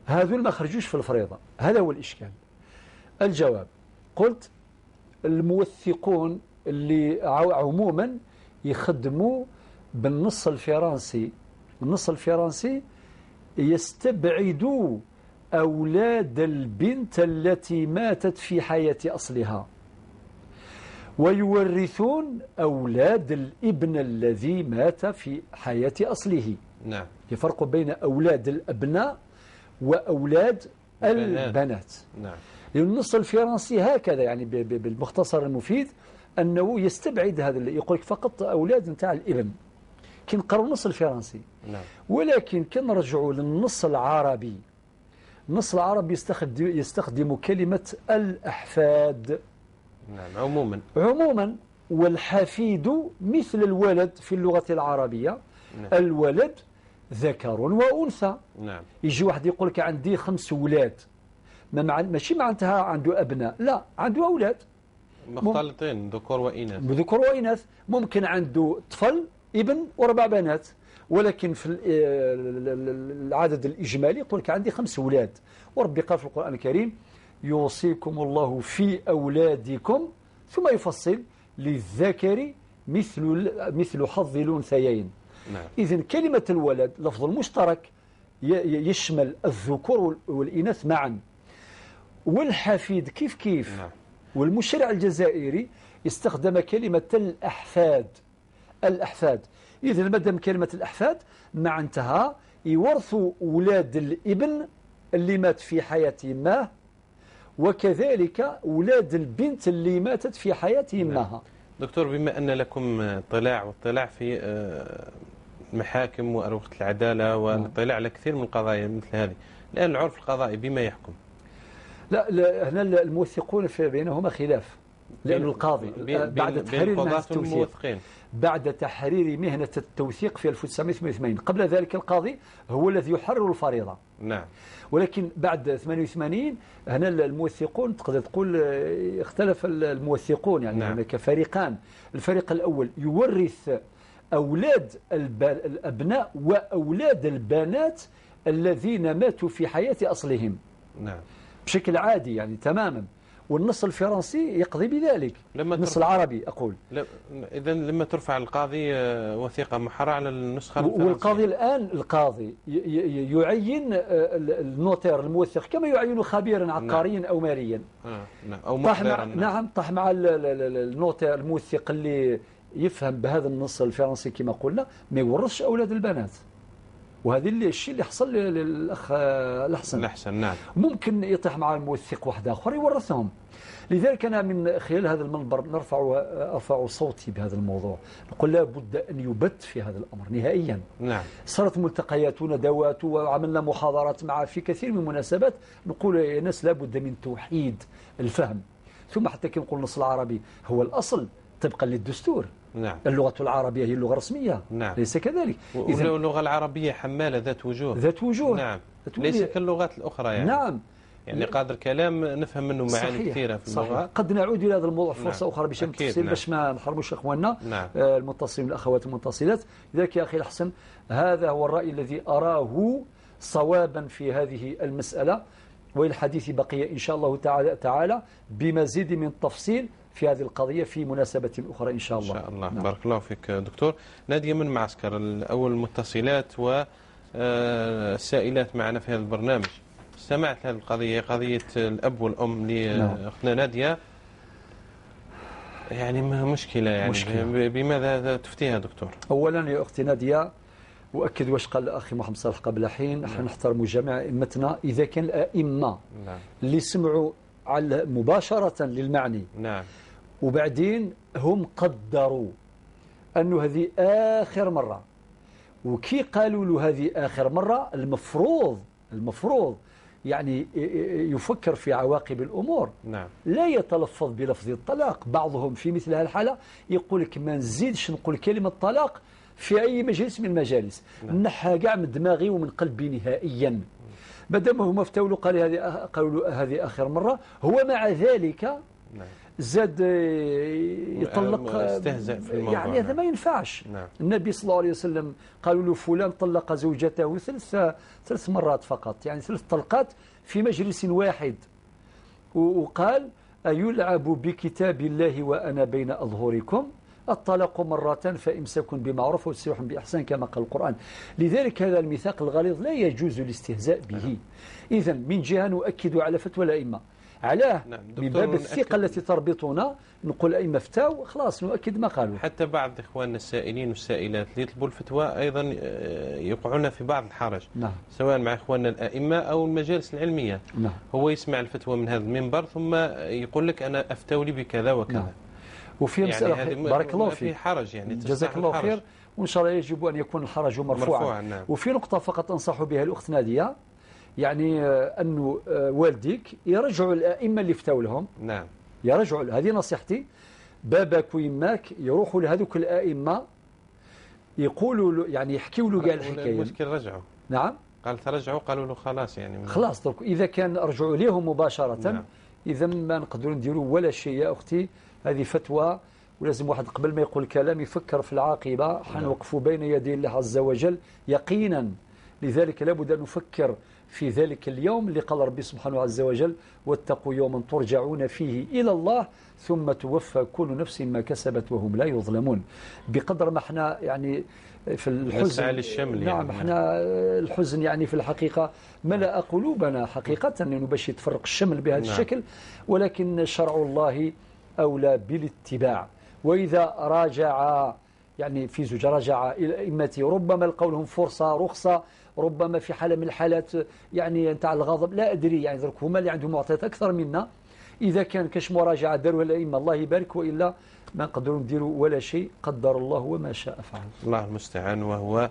هذول ما خرجوش في الفريضة. هذا هو الإشكال. الجواب قلت الموثقون اللي عموما يخدموا بالنص الفرنسي. النص الفرنسي يستبعد أولاد البنت التي ماتت في حياة أصلها ويورثون أولاد الابن الذي مات في حياة أصله. نعم. يفرق بين أولاد الأبناء وأولاد البنات. نعم. لأن النص الفرنسي هكذا يعني بالمختصر المفيد أنه يستبعد هذا اللي يقول فقط أولاد نتاع الابن. كي نقرأوا النص الفرنسي. نعم. ولكن كي نرجعوا للنص العربي، النص العربي يستخدم كلمة الأحفاد. نعم عموما. والحفيد مثل الولد في اللغة العربية. نعم. الولد ذكر وأنثى. نعم. يجي واحد يقول لك عندي 5 أولاد، ماشي معناتها عنده أبناء، لا، عنده أولاد مختلطين ذكور وإناث. ممكن عنده طفل ابن و4 بنات، ولكن في العدد الإجمالي يقول لك عندي 5 أولاد. وربي قال في القرآن الكريم يوصيكم الله في أولادكم، ثم يفصل للذكر مثل حظ الأنثيين. نعم. إذن كلمة الولد لفظ مشترك يشمل الذكور والإناث معا. والحفيد كيف نعم. والمشرع الجزائري استخدم كلمة الأحفاد. إذن مادام كلمة الأحفاد معناتها يورثوا أولاد الابن اللي مات في حياة ما، وكذلك أولاد البنت اللي ماتت في حياة ما. دكتور، بما أن لكم واطلاع في المحاكم وأروقة العدالة والاطلاع على كثير من القضايا مثل هذه، الآن العرف القضائي بما يحكم؟ لا هنا الموثقون بينهما خلاف، لأن القاضي بعد تحرير مهنة التوثيق، بعد تحرير مهنة التوثيق في 1988، قبل ذلك القاضي هو الذي يحرر الفريضة. نعم. ولكن بعد 88 هنا الموثقون تقدر تقول اختلف الموثقون، يعني نعم. هناك فريقان. الفريق الأول يورث أولاد الأبناء وأولاد البنات الذين ماتوا في حياة أصلهم. نعم. بشكل عادي يعني تماما. والنص الفرنسي يقضي بذلك، النص العربي أقول. إذا لما ترفع القاضي وثيقة محرة على النسخة الفرنسية، والقاضي الآن يعين النوتير الموثق كما يعين خبيرا عقاريا. نعم. أو ماليا. نعم. أو محضرا. نعم. طاح مع النوتير الموثق اللي يفهم بهذا النص الفرنسي كما قلنا، ما يورثش أولاد البنات. وهذا الشيء اللي حصل للأخ الحسن. نعم. ممكن يطيح مع الموثق واحد آخر يورثهم. لذلك أنا من خلال هذا المنبر أرفع صوتي بهذا الموضوع، نقول لا بد أن يبت في هذا الأمر نهائيا. نعم. صارت ملتقيات وندوات وعملنا محاضرات مع في كثير من المناسبات، نقول يا ناس لا بد من توحيد الفهم. ثم حتى كي نقول النص العربي هو الأصل طبقا للدستور. نعم. اللغة العربية هي اللغة الرسمية. نعم. ليس كذلك. إذن اللغة العربية حمالة ذات وجوه. نعم. ليس كاللغات الأخرى يعني. نعم. يعني قادر كلام نفهم منه معاني كثيرة في اللغة. صحيح. قد نعود إلى هذا الموضوع فرصة أخرى باش نتفصيل باش ما نحرموش إخواننا. نعم. المتصلين الأخوات المتصلات. لذلك يا أخي الحسن هذا هو الرأي الذي أراه صوابا في هذه المسألة، والحديث بقي إن شاء الله تعالى بمزيد من التفصيل في هذه القضية في مناسبة أخرى إن شاء الله. إن شاء الله. نعم. بارك الله فيك دكتور. نادية من معسكر، الأول المتصلات والسائلات معنا في هذا البرنامج. سمعت هذه القضية، قضية الأب والأم لأختنا نادية، يعني مشكلة يعني مشكلة. بماذا تفتيها دكتور؟ أولا يا أختي نادية، وأكد واش قال أخي محمد صالح قبل حين، نحن نحترم جميع أئمتنا إذا كان الأئمة اللي سمعوا على مباشرة للمعني. نعم. وبعدين هم قدروا أنه هذه آخر مرة، وكي قالوا له هذه آخر مرة المفروض يعني يفكر في عواقب الأمور. نعم. لا يتلفظ بلفظ الطلاق. بعضهم في مثل هذه الحالة يقول لك ما نزيدش نقول كلمة طلاق في أي مجلس من المجالس. نعم. نحى كاع من دماغي ومن قلبي نهائيا. مادام هما افتوا له قالوا هذه آخر مرة، هو مع ذلك نعم. زاد يطلق، استهزأ في الموضوع. يعني هذا ما ينفعش. نعم. النبي صلى الله عليه وسلم قالوا له فلان طلق زوجته 3 مرات فقط، يعني 3 طلقات في مجلس واحد، وقال أيلعب بكتاب الله وأنا بين أظهركم، الطلاق مرتان فإمساك بمعروف وتسريح بإحسان كما قال القرآن. لذلك هذا الميثاق الغليظ لا يجوز الاستهزاء به. إذن من جهة نؤكد على فتوى الأئمة، علاه من باب الثقة التي تربطنا نقول أئمة فتاو خلاص نؤكد ما قالوا. حتى بعض إخواننا السائلين والسائلات اللي يطلبوا الفتوى أيضا يقعون في بعض الحرج. نعم. سواء مع إخواننا الأئمة أو المجالس العلمية. نعم. هو يسمع الفتوى من هذا المنبر ثم يقول لك أنا أفتولي بكذا وكذا. نعم. وفي مسألة يعني بارك الله فيك، في حرج يعني جزاك الله خير، وإن شاء الله يجب أن يكون الحرج مرفوعا. نعم. وفي نقطة فقط أنصح بها الأخت نادية، يعني أنه والديك يرجعوا الأئمة اللي فتوا لهم. نعم. يرجعوا. هذه نصيحتي. باباك ويماك يروحوا لهذوك الائمه يقولوا له، يعني يحكيوا له قال الحكايه. المشكل رجعوا. نعم. قال ترجعوا، قالوا له خلاص يعني خلاص درك اذا كان رجعوا ليهم مباشره. نعم. اذا ما نقدروا نديروا ولا شيء يا اختي. هذه فتوى، ولازم واحد قبل ما يقول الكلام يفكر في العاقبه. حنوقفوا بين يدي الله عز وجل يقينا. لذلك لابد ان نفكر في ذلك اليوم اللي قال ربي سبحانه عز وجل: واتقوا يوما ترجعون فيه إلى الله ثم توفى كل نفس ما كسبت وهم لا يظلمون. بقدر ما احنا يعني في الحزن للشمل، نعم يعني احنا الحزن يعني في الحقيقة ملأ قلوبنا حقيقة، لأنه باش يتفرق الشمل بهذا الشكل. ولكن شرع الله أولى بالاتباع. وإذا راجع يعني في زوج رجع إلى أئمته، ربما لقولهم فرصة رخصة، ربما في حالة من الحالات يعني نتاع الغضب، لا أدري. يعني ذلك هما اللي عندهم معطيات أكثر منا. إذا كان كاش مراجعة داروا الأئمة الله يبارك، وإلا ما نقدروا نديروا ولا شيء. قدر الله وما شاء فعل. الله المستعان. وهو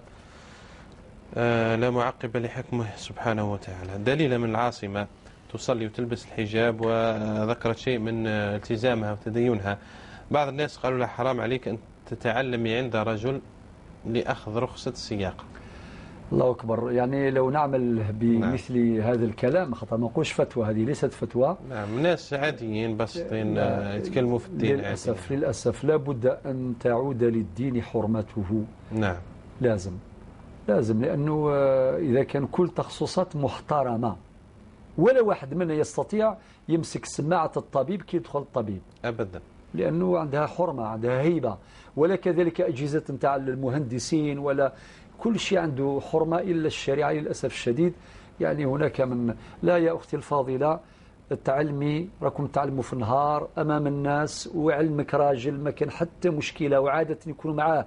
لا معقب لحكمه سبحانه وتعالى. دليل من العاصمة تصلي وتلبس الحجاب، وذكرت شيء من التزامها وتدينها. بعض الناس قالوا لها حرام عليك أن تتعلمي عند رجل لأخذ رخصة السياقة. الله أكبر. يعني لو نعمل بمثل هذا الكلام، خطأ ما نقولش فتوى، هذه ليست فتوى. نعم، ناس عاديين بسيطين يتكلموا في الدين. للأسف لابد أن تعود للدين حرمته. نعم، لازم لأنه إذا كان كل تخصصات محترمة، ولا واحد منا يستطيع يمسك سماعة الطبيب كي يدخل الطبيب أبدا، لأنه عندها حرمة، عندها هيبة. ولا كذلك أجهزة نتاع المهندسين، ولا كل شيء عنده حرمة إلا الشريعة للأسف الشديد. يعني هناك من لا يا أختي الفاضلة، تعلمي راكم تعلموا في النهار أمام الناس، وعلمك راجل ما كان حتى مشكلة، وعادة يكونوا معاه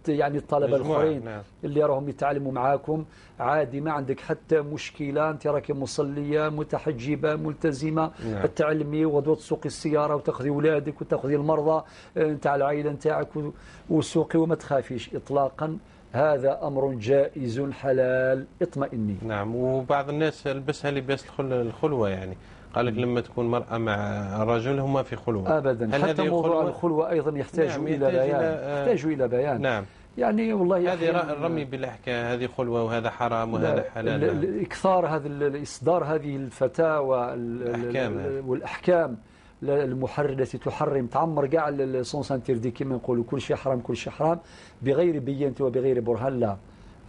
يعني الطلبة الآخرين اللي راهم يتعلموا معاكم عادي، ما عندك حتى مشكلة. أنت راكي مصلية متحجبة ملتزمة، تعلمي وغدوة تسوقي السيارة وتأخذي أولادك وتأخذي المرضى نتاع العائلة نتاعك وسوقي وما تخافيش إطلاقا. هذا أمر جائز حلال، اطمئني. نعم. وبعض الناس لبسها لباس الخلوة، يعني قال لك لما تكون مرأة مع رجل هما في خلوة أبدا. حتى موضوع الخلوة أيضا يحتاج إلى بيان. نعم. يعني والله هذه الرمي بالأحكام، هذه خلوة وهذا حرام وهذا حلال. إكثار هذا إصدار هذه الفتاوى والأحكام المحررة التي تحرم تعمر كاع السونسانتير دي كما نقولوا كل شيء حرام كل شيء حرام بغير بينة وبغير برهان. لا،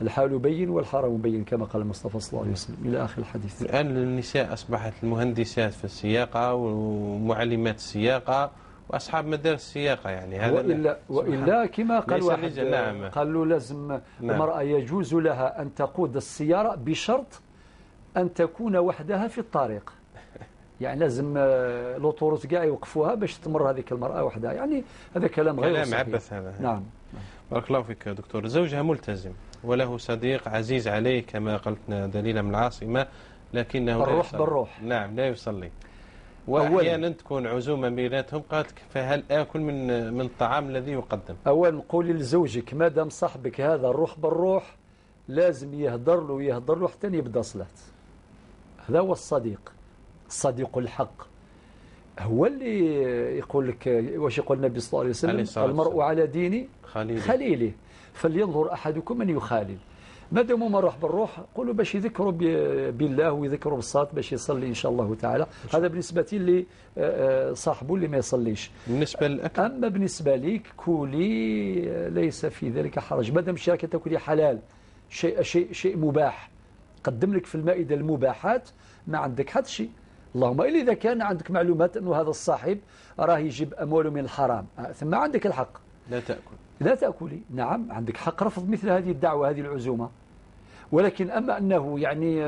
الحال بين والحرام بين كما قال المصطفى صلى الله عليه وسلم إلى آخر الحديث. الآن النساء أصبحت المهندسات في السياقة ومعلمات السياقة وأصحاب مدارس السياقة. يعني هذا وإلا كما قال واحد قال له لازم المرأة يجوز لها أن تقود السيارة بشرط أن تكون وحدها في الطريق. يعني لازم لوطوروت كاع يوقفوها باش تمر هذيك المرأة وحدها. يعني هذا كلام غير صحيح. عبث هذا. نعم. بارك الله فيك دكتور. زوجها ملتزم وله صديق عزيز عليه كما قلتنا دليل من العاصمة، لكنه الروح بالروح. نعم، لا يصلي. وأحيانا تكون عزومة بيناتهم، قالت فهل آكل من الطعام الذي يقدم؟ أولا قولي لزوجك مادام صاحبك هذا الروح بالروح لازم يهدر له حتى يبدأ صلاة. هذا هو الصديق الحق، هو اللي يقول لك واش يقول النبي صلى الله عليه وسلم: المرء على دين خليله فلينظر أحدكم من يخالل. ما داموا ما روح بالروح قولوا باش يذكروا بالله ويذكروا بالصلاة باش يصلي إن شاء الله تعالى. هذا بالنسبة لي صاحبه اللي ما يصليش. بالنسبة للأكل، أما بالنسبة ليك كولي ليس في ذلك حرج، ما دام شاك تاكلي حلال شيء مباح قدم لك في المائدة المباحات، ما عندك حد شيء. اللهم إلا إذا كان عندك معلومات أنه هذا الصاحب راه يجيب أمواله من الحرام، ثم عندك الحق لا تأكلي. نعم، عندك حق رفض مثل هذه الدعوة هذه العزومة. ولكن أما أنه يعني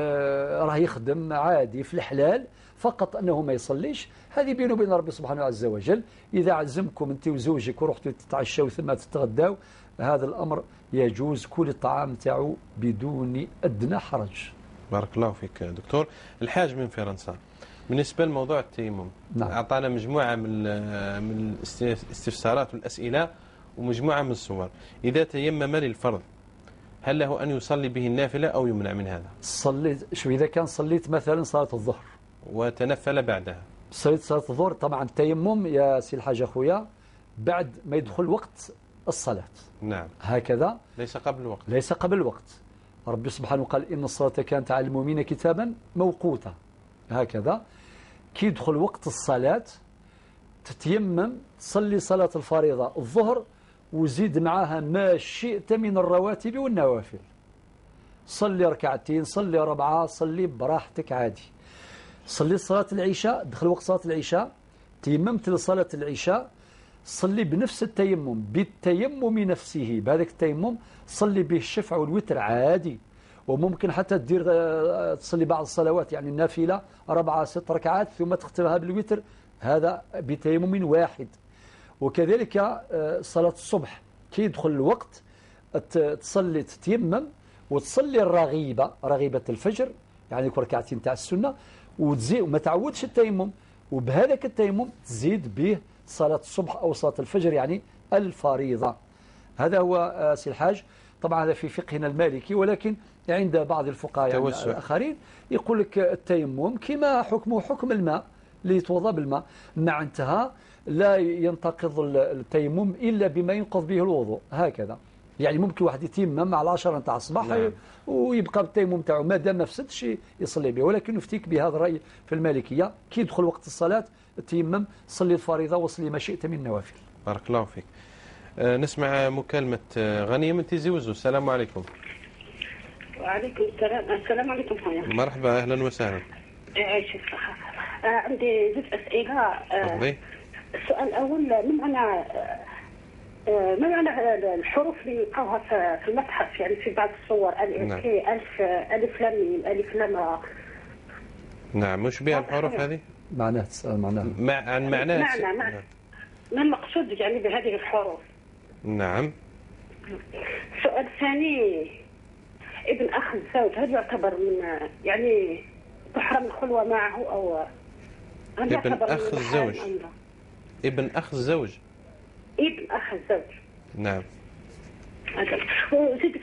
راه يخدم عادي في الحلال فقط أنه ما يصليش، هذه بينه وبين ربي سبحانه عز وجل. إذا عزمكم أنت وزوجك ورحتوا تتعشوا ثم تتغداوا، هذا الأمر يجوز كل الطعام تاعو بدون أدنى حرج. بارك الله فيك دكتور. الحاج من فرنسا بالنسبة لموضوع التيمم، نعم، أعطانا مجموعة من الاستفسارات والأسئلة ومجموعة من الصور. إذا تيمم للفرض هل له أن يصلي به النافلة أو يمنع من هذا؟ إذا كان صليت مثلا صلاة الظهر وتنفل بعدها صليت صلاة الظهر. طبعا التيمم يا سي الحاج أخويا بعد ما يدخل وقت الصلاة. نعم. هكذا ليس قبل الوقت. ليس قبل الوقت. ربي سبحانه قال إن الصلاة كانت على المؤمنين كتابا موقوتا. هكذا كي يدخل وقت الصلاة تتيمم تصلي صلاة الفريضة الظهر وزيد معها ما شئت من الرواتب والنوافل. صلي ركعتين، صلي ربعة، صلي براحتك عادي. صلي صلاة العشاء، دخل وقت صلاة العشاء تيممت لصلاة العشاء، صلي بنفس التيمم بالتيمم نفسه، بهذاك التيمم صلي به الشفع والوتر عادي. وممكن حتى تصلي بعض الصلوات يعني النافلة 4 6 ركعات ثم تختمها بالوتر، هذا بتيمم واحد. وكذلك صلاة الصبح كي يدخل الوقت تصلي تتيمم وتصلي الرغيبة، رغيبة الفجر يعني ركعتين تاع السنة، وتزيد وما تعودش التيمم، وبهذاك التيمم تزيد به صلاة الصبح أو صلاة الفجر يعني الفريضة. هذا هو سي الحاج. طبعا هذا في فقهنا المالكي، ولكن عند بعض الفقهاء يعني الآخرين يقول لك التيمم كما حكمه حكم الماء اللي يتوضا بالماء، مع انتهى لا ينتقض التيمم إلا بما ينقض به الوضوء. هكذا يعني ممكن واحد يتيمم على 10 نتاع الصباح نعم. ويبقى بالتيمم تاعو ما دام ما فسدش يصلي به. ولكن نفتيك بهذا الرأي في المالكية كي يدخل وقت الصلاة التيمم صلي الفريضة وصلي ما شئت من النوافل. بارك الله فيك. نسمع مكالمة غنية من تيزي وزو. السلام عليكم. وعليكم السلام. السلام عليكم خويا. مرحبا أهلا وسهلا. عايشة الصحة. عندي زوج أسئلة. تفضلي. السؤال الأول ما معنى الحروف اللي نلقاوها في المتحف يعني في بعض الصور ألف لام ميم ألف لام را. نعم. مش بها الحروف هذه؟ معناه تسأل معناه عن معناه. ما المقصود يعني بهذه الحروف؟ نعم. السؤال الثاني ابن أخ الزوج هل يعتبر من يعني تحرم الخلوة معه أو ابن أخ الزوج؟ ابن أخ الزوج. ابن أخ الزوج. نعم. وزيد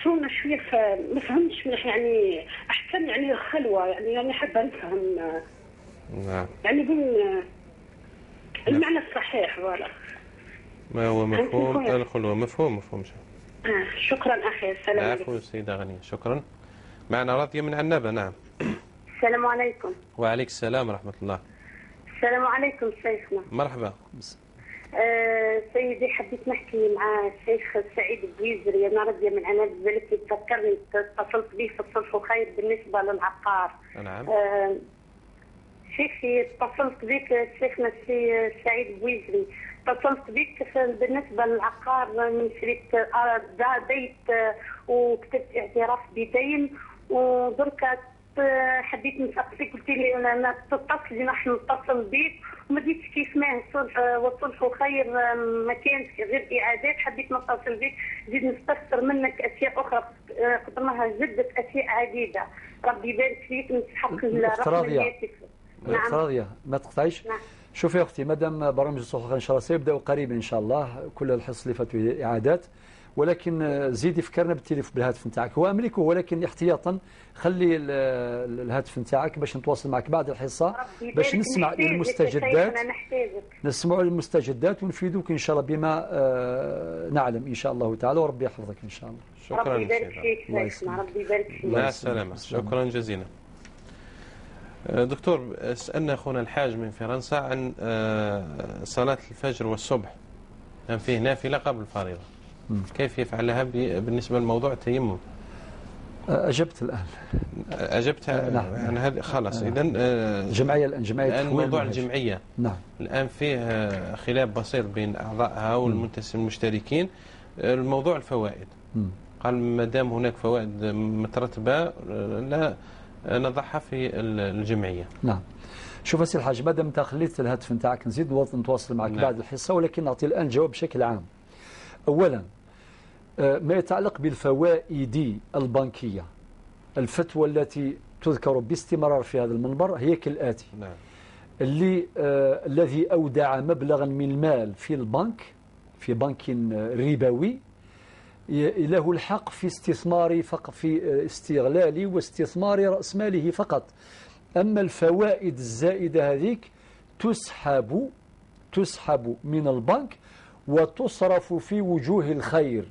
فهمنا شوية ما فهمتش مليح يعني أحسن يعني الخلوة يعني حابة نفهم. نعم. يعني المعنى الصحيح ولا ما هو مفهوم الخلوة؟ مفهوم. شكرا أخي. السلام عليكم. عفوا سيدة غنية. شكرا. معنا راضية من عنابة. نعم. السلام عليكم. وعليك السلام ورحمة الله. السلام عليكم شيخنا. مرحبا. سيدي حبيت نحكي مع الشيخ سعيد البويزري. أنا راضية من عنابة ذلك تذكرني اتصلت به في الصلح وخير بالنسبة للعقار. نعم. شيخي اتصلت بك شيخنا سعيد البويزري، اتصلت بك بالنسبة للعقار من شريت بيت وكتبت اعتراف بدين، ودركا حبيت نسقسيك قلت لي انا تتصلي نحن نتصل بك وما ديتش كيف ما الصلح والصلح خير ما كانش غير اعادات. حبيت نتصل بك زيد نستفسر منك اشياء اخرى قدرناها جدة اشياء عديدة. ربي يبارك فيك نسحق رحمتك. نعم. راضية ما تقطعيش. نعم. شوفي يا اختي مادام برامج الصحة ان شاء الله سيبداوا قريبا ان شاء الله كل الحصص اللي فاتوا اعادات، ولكن زيدي فكرنا بالتليفون بالهاتف نتاعك هو املكه، ولكن احتياطا خلي الهاتف نتاعك باش نتواصل معك بعد الحصة باش نسمع المستجدات ونفيدوك ان شاء الله بما نعلم ان شاء الله تعالى، وربي يحفظك ان شاء الله. شكرا. ربي يبارك فيك شيخنا. ربي يبارك فيك. مع السلامة. شكرا جزيلا. دكتور سألنا أخونا الحاج من فرنسا عن صلاة الفجر والصبح كان فيه نافلة قبل الفريضة، كيف يفعلها بالنسبة لموضوع التيمم؟ أجبت الآن. أجبت. نعم. يعني هذا خلاص. إذن جمعية الآن موضوع الجمعية. نعم. الآن فيه خلاف بسيط بين أعضائها والمشتركين. الموضوع الفوائد. قال ما دام هناك فوائد مترتبة لا نضعها في الجمعية. نعم. شوف سي الحاج مادام انت خليت الهاتف نتاعك نزيد نتواصل معك نعم. بعد الحصة، ولكن نعطي الآن جواب بشكل عام. أولا ما يتعلق بالفوائد البنكية، الفتوى التي تذكر باستمرار في هذا المنبر هي كالآتي. نعم. الذي أودع مبلغا من المال في البنك في بنك ربوي له الحق في استثمار فقط في استغلال واستثمار رأس ماله فقط. أما الفوائد الزائدة هذيك تسحب من البنك وتصرف في وجوه الخير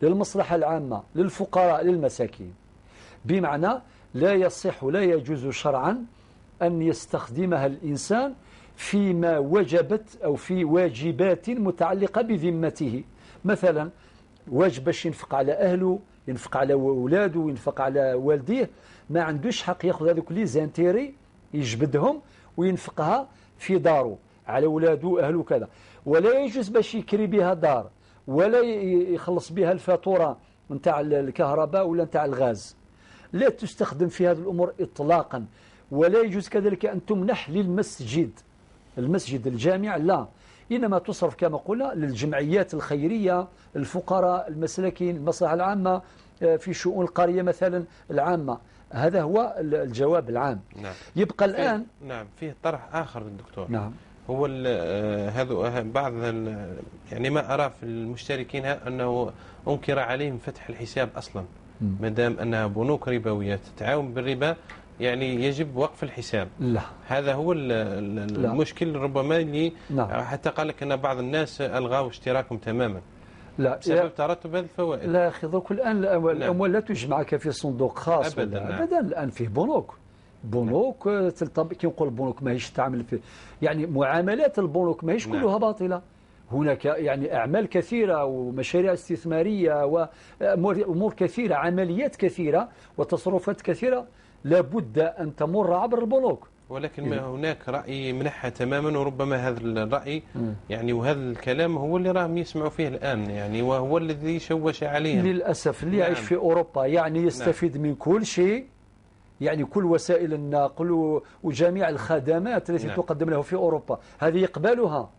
للمصلحة العامة للفقراء للمساكين، بمعنى لا يصح لا يجوز شرعا أن يستخدمها الإنسان فيما وجبت أو في واجبات متعلقة بذمته. مثلا واجب باش ينفق على أهله، ينفق على أولاده، ينفق على والديه، ما عندوش حق يأخذ هذوك لي زانتيري يجبدهم وينفقها في داره على أولاده أهله كذا. ولا يجوز باش يكري بها دار ولا يخلص بها الفاتورة نتاع الكهرباء ولا نتاع الغاز، لا تستخدم في هذه الأمور إطلاقا. ولا يجوز كذلك أن تمنح للمسجد، المسجد الجامع لا، إنما تصرف كما قلنا للجمعيات الخيرية، الفقراء، المساكين، المصلحة العامة، في شؤون القرية مثلا العامة. هذا هو الجواب العام. نعم. يبقى الآن نعم فيه طرح آخر الدكتور. نعم. هو هذا بعض يعني ما أرى في المشتركين أنه أنكر عليهم فتح الحساب أصلا، ما دام أنها بنوك ربوية تتعاون بالربا، يعني يجب وقف الحساب. لا. هذا هو المشكل ربما اللي نعم. حتى قال لك أن بعض الناس ألغوا اشتراكهم تماما لا بسبب ترتب هذه الفوائد. لا أخي ذوك الآن الأموال لا تجمعك في صندوق خاص أبدا. نعم. أبدا. الآن فيه بنوك كي نقول البنوك ماهيش تعمل في يعني معاملات البنوك ماهيش كلها باطلة. هناك يعني أعمال كثيرة ومشاريع استثمارية وأمور كثيرة، عمليات كثيرة وتصرفات كثيرة لابد أن تمر عبر البنوك. ولكن ما هناك رأي منحى تماما، وربما هذا الرأي يعني وهذا الكلام هو اللي راهم يسمعوا فيه الآن، يعني وهو الذي شوش عليهم للأسف. اللي يعيش في أوروبا يعني يستفيد من كل شيء، يعني كل وسائل النقل وجميع الخدمات التي تقدم له في أوروبا هذه يقبلها،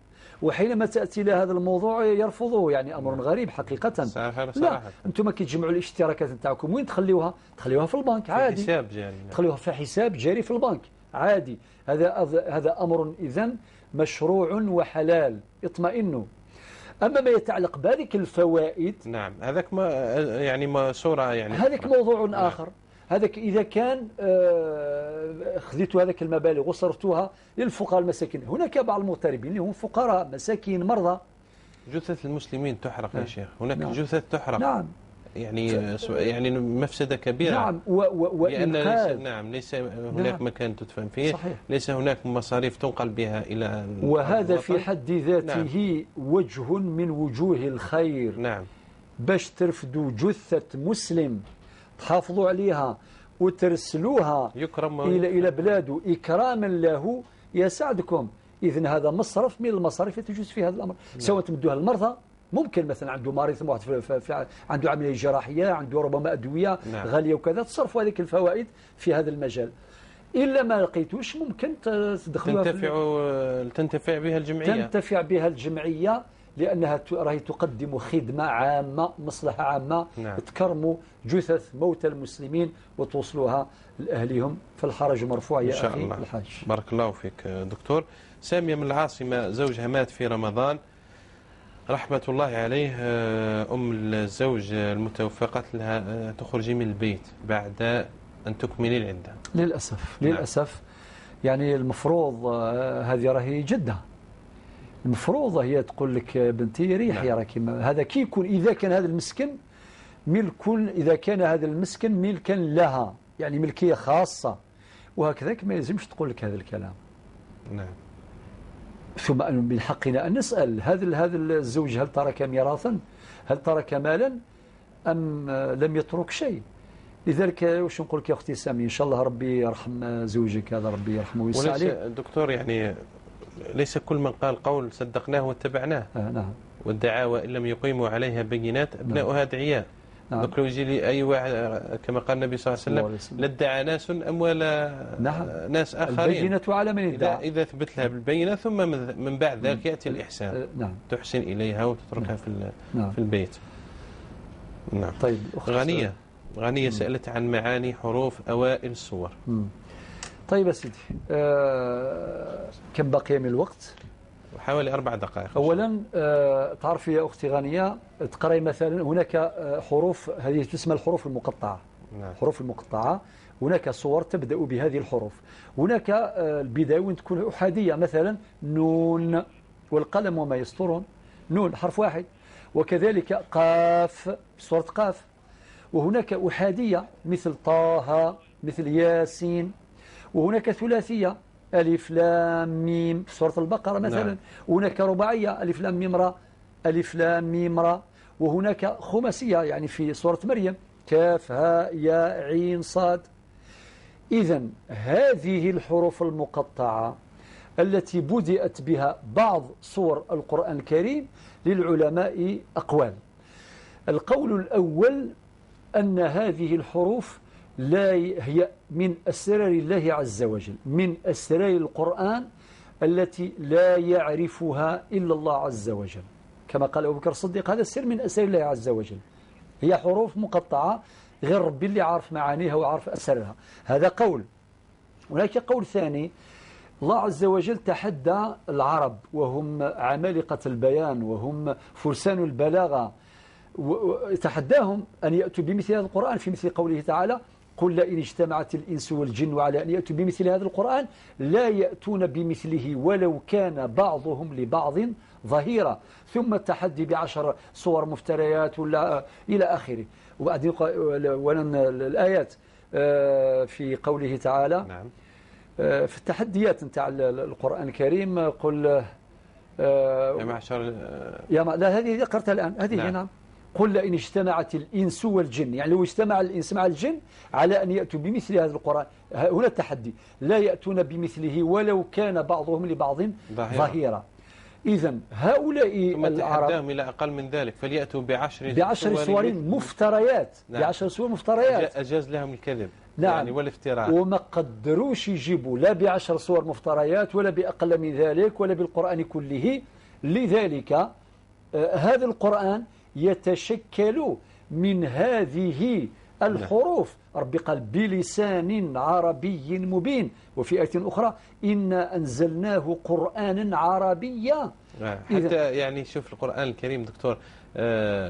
وحينما تأتي لهذا الموضوع يرفضه، يعني أمر غريب حقيقة. صراحة. لا أنتم كي تجمعوا الاشتراكات نتاعكم وين تخليوها؟ تخليوها في البنك عادي، في حساب جاري. تخليوها في حساب جاري في البنك عادي. هذا أمر إذن مشروع وحلال، اطمئنوا. أما ما يتعلق بهذيك الفوائد، نعم هذاك ما يعني ما صورة يعني هذاك موضوع آخر. هذاك إذا كان خذيتوا هذاك المبالغ وصرفتوها للفقراء المساكين، هناك بعض المغتربين اللي هم فقراء مساكين مرضى. جثث المسلمين تحرق يا شيخ، هناك جثث تحرق. نعم. يعني مفسدة كبيرة. نعم. لأن ليس هناك مكان تدفن فيه. صحيح. ليس هناك مصاريف تنقل بها إلى وهذا في حد ذاته وجه من وجوه الخير. نعم. باش ترفدوا جثة مسلم تحافظوا عليها وترسلوها إلى بلاده إكراما له يساعدكم. إذن هذا مصرف من المصاريف تجوز في هذا الأمر. سواء تمدوها للمرضى، ممكن مثلا عنده مريض عنده عملية جراحية، عنده ربما أدوية غالية وكذا، تصرفوا هذه الفوائد في هذا المجال. إلا ما لقيتوش ممكن تدخلوها تنتفع بها الجمعية. تنتفع بها الجمعية لأنها راهي تقدم خدمة عامة، مصلحة عامة. تكرموا جثث موتى المسلمين وتوصلوها لأهلهم، فالحرج مرفوع يا أخي الحاج. بارك الله فيك دكتور. سامية من العاصمة زوجها مات في رمضان رحمة الله عليه، أم الزوج المتوفى قالت لها تخرجي من البيت بعد أن تكملي العدة. للأسف يعني المفروض هذه راهي جدة، المفروض هي تقول لك بنتي ريحي راكي. هذا كي يكون إذا كان هذا المسكن ملكا لها، يعني ملكية خاصة، وهكذاك ما يلزمش تقول لك هذا الكلام. نعم. ثم من حقنا أن نسأل هذا الزوج هل ترك ميراثا؟ هل ترك مالا أم لم يترك شيء؟ لذلك واش نقول لك يا أختي سامي، إن شاء الله ربي يرحم زوجك هذا، ربي يرحمه ويسع عليه. دكتور يعني ليس كل من قال قول صدقناه واتبعناه. نعم. والدعاوى إن لم يقيموا عليها بينات أبناؤها دعياء. نعم. لو يجي لي أي واحد كما قال النبي صلى الله عليه وسلم لادعى ناس أموال ناس آخرين، البينة على من ادعى. إذا ثبت لها بالبينة ثم من بعد ذلك يأتي الإحسان. نعم. تحسن إليها وتتركها في البيت. نعم. طيب غنية سألت عن معاني حروف أوائل الصور. طيب يا سيدي، كم بقي من الوقت؟ حوالي 4 دقائق. أولا تعرفي يا أختي غنية، تقرأي مثلا هناك حروف هذه تسمى الحروف المقطعة. الحروف المقطعة هناك صور تبدأ بهذه الحروف. هناك البداية وين تكون أحادية، مثلا نون والقلم وما يسطرون، نون حرف واحد. وكذلك قاف، سورة قاف. وهناك أحادية مثل طه، مثل ياسين. وهناك ثلاثية ألف لام ميم في سورة البقرة مثلا. وهناك رباعية ألف لام ميم را، ألف لام ميم را. وهناك خماسية يعني في سورة مريم كاف هاء ياء عين صاد. إذن هذه الحروف المقطعة التي بدأت بها بعض صور القرآن الكريم للعلماء أقوال. القول الأول أن هذه الحروف لا هي من أسرار الله عز وجل، من أسرار القرآن التي لا يعرفها إلا الله عز وجل، كما قال أبو بكر الصديق هذا السر من أسرار الله عز وجل. هي حروف مقطعة غير ربي اللي عارف معانيها وعارف أسرارها. هذا قول. هناك قول ثاني، الله عز وجل تحدى العرب وهم عمالقة البيان وهم فرسان البلاغة، وتحداهم أن يأتوا بمثل هذا القرآن في مثل قوله تعالى قل لئن اجتمعت الإنس والجن على أن يأتوا بمثل هذا القرآن لا يأتون بمثله ولو كان بعضهم لبعض ظهيرا. ثم التحدي ب10 صور مفتريات ولا إلى آخره. وبعدين الآيات في قوله تعالى في التحديات نتاع القرآن الكريم قل يا معشر لا هذه قرأتها الآن هذه. نعم. قل لئن اجتمعت الإنس والجن، يعني لو اجتمع الإنس مع الجن على أن يأتوا بمثل هذا القرآن، هنا التحدي لا يأتون بمثله ولو كان بعضهم لبعض ظهيرا. إذن هؤلاء العرب تحداهم إلى أقل من ذلك فليأتوا بعشر صور مفتريات. بعشر صور مفتريات أجاز لهم الكذب. نعم. يعني والافتراء. وما قدروش يجيبوا لا ب10 صور مفتريات ولا بأقل من ذلك ولا بالقرآن كله. لذلك هذا القرآن يتشكل من هذه الحروف. ربي قال بلسان عربي مبين، وفي آية أخرى إنا أنزلناه قرآنا عربيا. حتى يعني شوف القرآن الكريم دكتور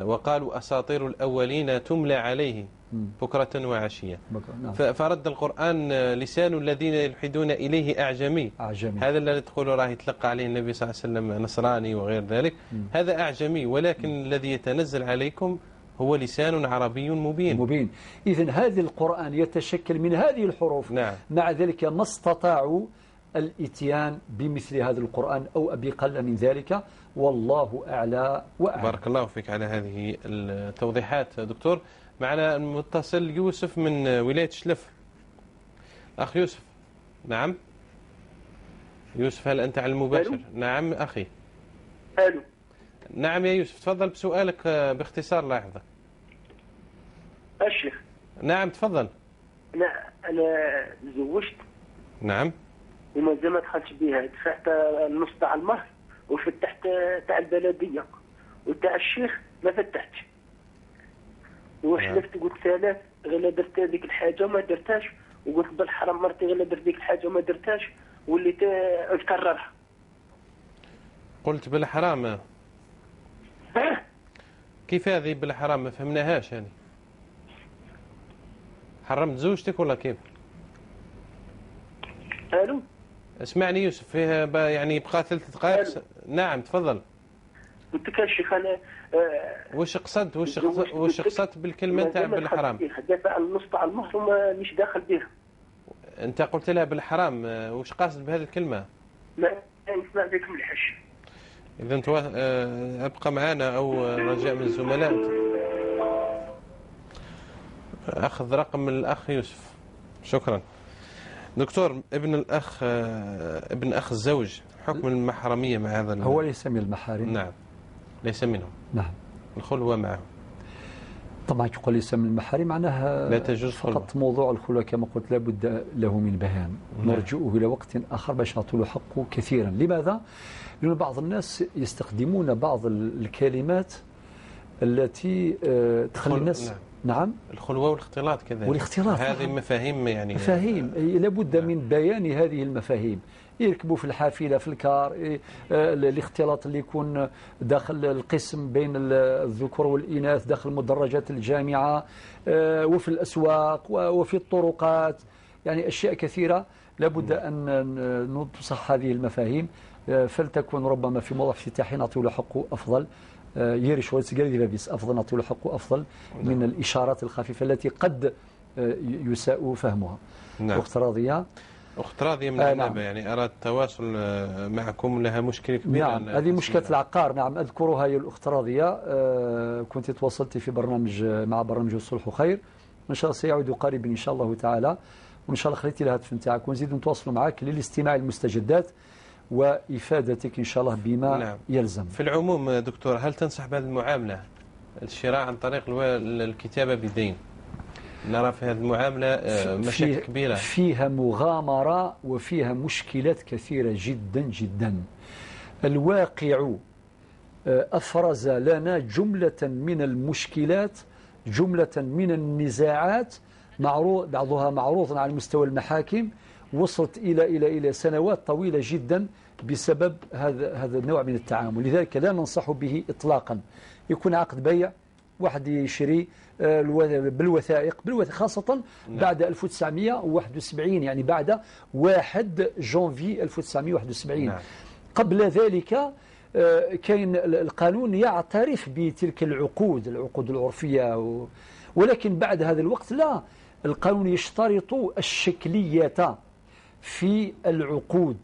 وقالوا أساطير الأولين تملى عليه بكرة وعشية. فرد القرآن لسان الذين يلحدون إليه أعجمي. هذا الذي تقول راه يتلقى عليه النبي صلى الله عليه وسلم نصراني وغير ذلك، هذا أعجمي، ولكن الذي يتنزل عليكم هو لسان عربي مبين. إذن هذا القرآن يتشكل من هذه الحروف. نعم. مع ذلك ما استطاعوا الاتيان بمثل هذا القرآن أو بقل من ذلك، والله أعلى وأعلى. بارك الله فيك على هذه التوضيحات دكتور. معنا المتصل يوسف من ولاية شلف. أخ يوسف. نعم يوسف، هل أنت على المباشر؟ ألو. نعم أخي. ألو. نعم يا يوسف، تفضل بسؤالك باختصار لا يحفظك. الشيخ. نعم تفضل. أنا تزوجت. نعم. وما زال ما دخلتش بها، دفعت النص تاع المهر وفتحت تاع البلدية وتاع الشيخ ما فتحتش. وحلفت قلت 3 غير درت هذيك الحاجة وما درتهاش، وقلت بالحرام مرتي غير درت ديك الحاجة وما درتهاش واللي تكررها. قلت بالحرام. كيف هذه بالحرام؟ ما فهمناهاش يعني. حرمت زوجتك ولا كيف؟ الو. اسمعني يوسف، فيها يعني بقى 3 دقائق. نعم تفضل. قلت لك يا شيخ انا وش قصدت بالكلمه تاع بالحرام؟ دافع النص تاع المهر وما مش داخل بها. انت قلت لها بالحرام، وش قاصد بهذه الكلمه؟ ما نسمع بك ملحش. اذا انت ابقى معنا او رجاء من الزملاء اخذ رقم الاخ يوسف. شكرا دكتور. ابن اخ الزوج، حكم المحرميه مع هذا هو ليس من المحارم. نعم ليس منهم. نعم. الخلوه معه طبعا يقول ليس من المحارم معناها لا تجوز فقط موضوع الخلوه كما قلت لابد له من بيان. نرجئه الى وقت اخر باش نعطوا حقه كثيرا. لماذا؟ لأن بعض الناس يستخدمون بعض الكلمات التي تخلي الناس. نعم. الخلوة والاختلاط كذلك. والاختلاط هذه مفاهيم يعني مفاهيم لابد من بيان هذه المفاهيم. يركبوا في الحافلة في الكار، الاختلاط اللي يكون داخل القسم بين الذكور والإناث داخل مدرجات الجامعة وفي الأسواق وفي الطرقات، يعني أشياء كثيرة لابد أن نصح هذه المفاهيم. فلتكن ربما في موضوع افتتاحي نعطي له حقه أفضل، يرش ويسجل لبس أفضل، نعطي له حقه أفضل من الإشارات الخفيفة التي قد يساء فهمها. نعم. أخت راضية من العنبة يعني أراد التواصل معكم، لها مشكلة كبيرة. نعم، هذه مشكلة العقار. نعم أذكرها يا الأخت راضية. كنت تواصلت في برنامج مع برنامج الصلح خير، إن شاء الله سيعود قريبا إن شاء الله تعالى، وإن شاء الله خليتي الهاتف نتاعك ونزيد نتواصل معك للاستماع المستجدات وإفادتك إن شاء الله بما نعم. يلزم. في العموم دكتور، هل تنصح بهذه المعاملة، الشراء عن طريق الكتابة بالدين؟ نرى في هذه المعاملة مشاكل كبيرة، فيها مغامرة وفيها مشكلات كثيرة جدا جدا. الواقع أفرز لنا جملة من المشكلات، جملة من النزاعات، بعضها معروض على مستوى المحاكم، وصلت إلى سنوات طويلة جدا بسبب هذا النوع من التعامل. لذلك لا ننصح به إطلاقا. يكون عقد بيع، واحد يشري بالوثائق خاصة بعد 1971، يعني بعد 1 جانفي 1971. نعم. قبل ذلك كان القانون يعترف بتلك العقود العرفية، ولكن بعد هذا الوقت لا، القانون يشترط الشكلية في العقود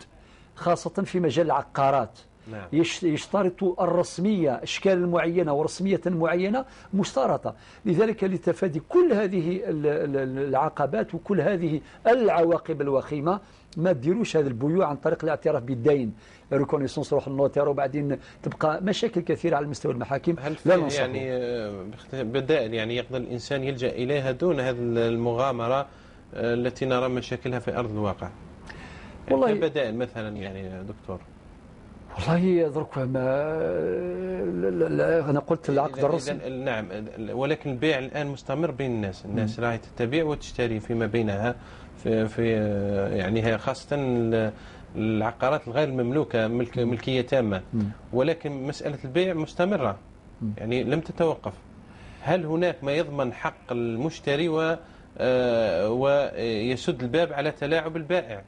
خاصة في مجال العقارات. نعم. يشترط الرسمية، أشكال معينة ورسمية معينة مشترطة. لذلك لتفادي كل هذه العقبات وكل هذه العواقب الوخيمة ما تديروش هذا البيوع عن طريق الاعتراف بالدين، ريكونيسونس، روح النوتير، وبعدين تبقى مشاكل كثيرة على مستوى المحاكم. لا ننصح يعني بدائل يعني يقدر الإنسان يلجأ إليها دون هذه المغامرة التي نرى مشاكلها في أرض الواقع؟ والله بدائل مثلا يعني دكتور. والله درك أنا قلت العقد الرسمي. نعم، ولكن البيع الآن مستمر بين الناس راهي تبيع وتشتري فيما بينها في يعني خاصة العقارات الغير المملوكة ملكية تامة، ولكن مسألة البيع مستمرة يعني لم تتوقف. هل هناك ما يضمن حق المشتري ويسد الباب على تلاعب البائع؟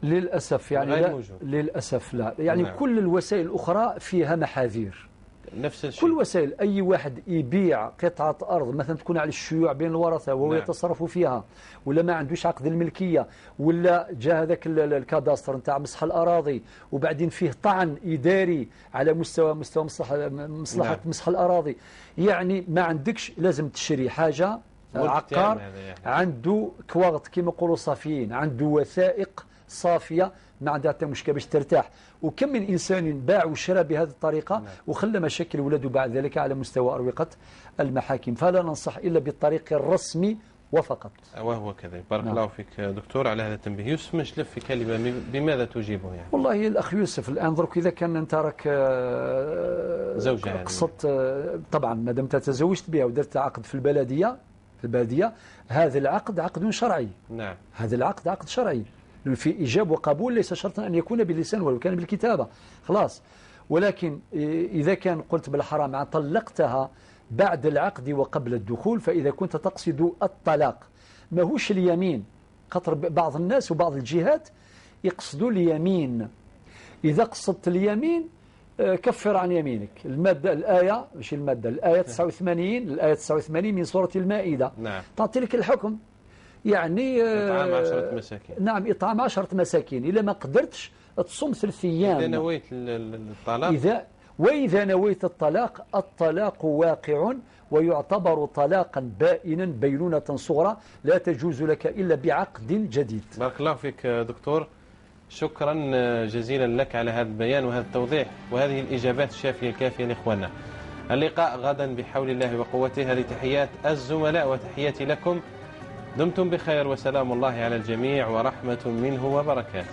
للأسف يعني لا، للأسف لا، يعني نعم. كل الوسائل الأخرى فيها محاذير، نفس الشيء. كل وسائل، أي واحد يبيع قطعة أرض مثلا تكون على الشيوع بين الورثة وهو نعم. يتصرف فيها، ولا ما عندوش عقد الملكية، ولا جاء هذاك الكاداستر نتاع مسح الأراضي وبعدين فيه طعن إداري على مستوى مصلحة نعم. مسح الأراضي، يعني ما عندكش، لازم تشتري حاجة عقار يعني. عنده كواغط كما يقولوا صافيين، عنده وثائق صافية، ما عندها حتى مشكلة باش ترتاح. وكم من إنسان باع وشرى بهذه الطريقة وخلى مشاكل ولاده بعد ذلك على مستوى أروقة المحاكم. فلا ننصح إلا بالطريق الرسمي وفقط. وهو كذا. بارك الله فيك دكتور على هذا التنبيه. يوسف مجلف في كلمة، بماذا تجيبه يعني؟ والله الأخ يوسف الآن درك إذا كان أنت راك زوجة قصدت طبعا ما دام تزوجت بها ودرت عقد في البلدية، هذا العقد عقد شرعي. نعم. هذا العقد عقد شرعي في إيجاب وقبول، ليس شرطا أن يكون باللسان ولو كان بالكتابة خلاص. ولكن إذا كان قلت بالحرام طلقتها بعد العقد وقبل الدخول، فإذا كنت تقصد الطلاق ما هوش اليمين. خاطر بعض الناس وبعض الجهات يقصدوا اليمين. إذا قصدت اليمين كفر عن يمينك. المادة الآية مش المادة الآية 89 من سورة المائدة نعم. تعطي لك الحكم، يعني إطعام 10 مساكين. نعم، إطعام 10 مساكين. إذا ما قدرتش تصوم 3 أيام. إذا نويت الطلاق، وإذا نويت الطلاق، الطلاق واقع ويعتبر طلاقا بائنا بينونة صغرى لا تجوز لك إلا بعقد جديد. بارك الله فيك دكتور، شكرا جزيلا لك على هذا البيان وهذا التوضيح وهذه الإجابات الشافية الكافية لإخواننا. اللقاء غدا بحول الله وقوته. هذه تحيات الزملاء وتحياتي لكم. دمتم بخير وسلام الله على الجميع ورحمة منه وبركاته.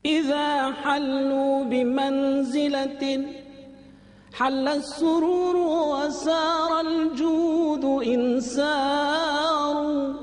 إذا حلوا بمنزلة حل السرور وسار الجود إن ساروا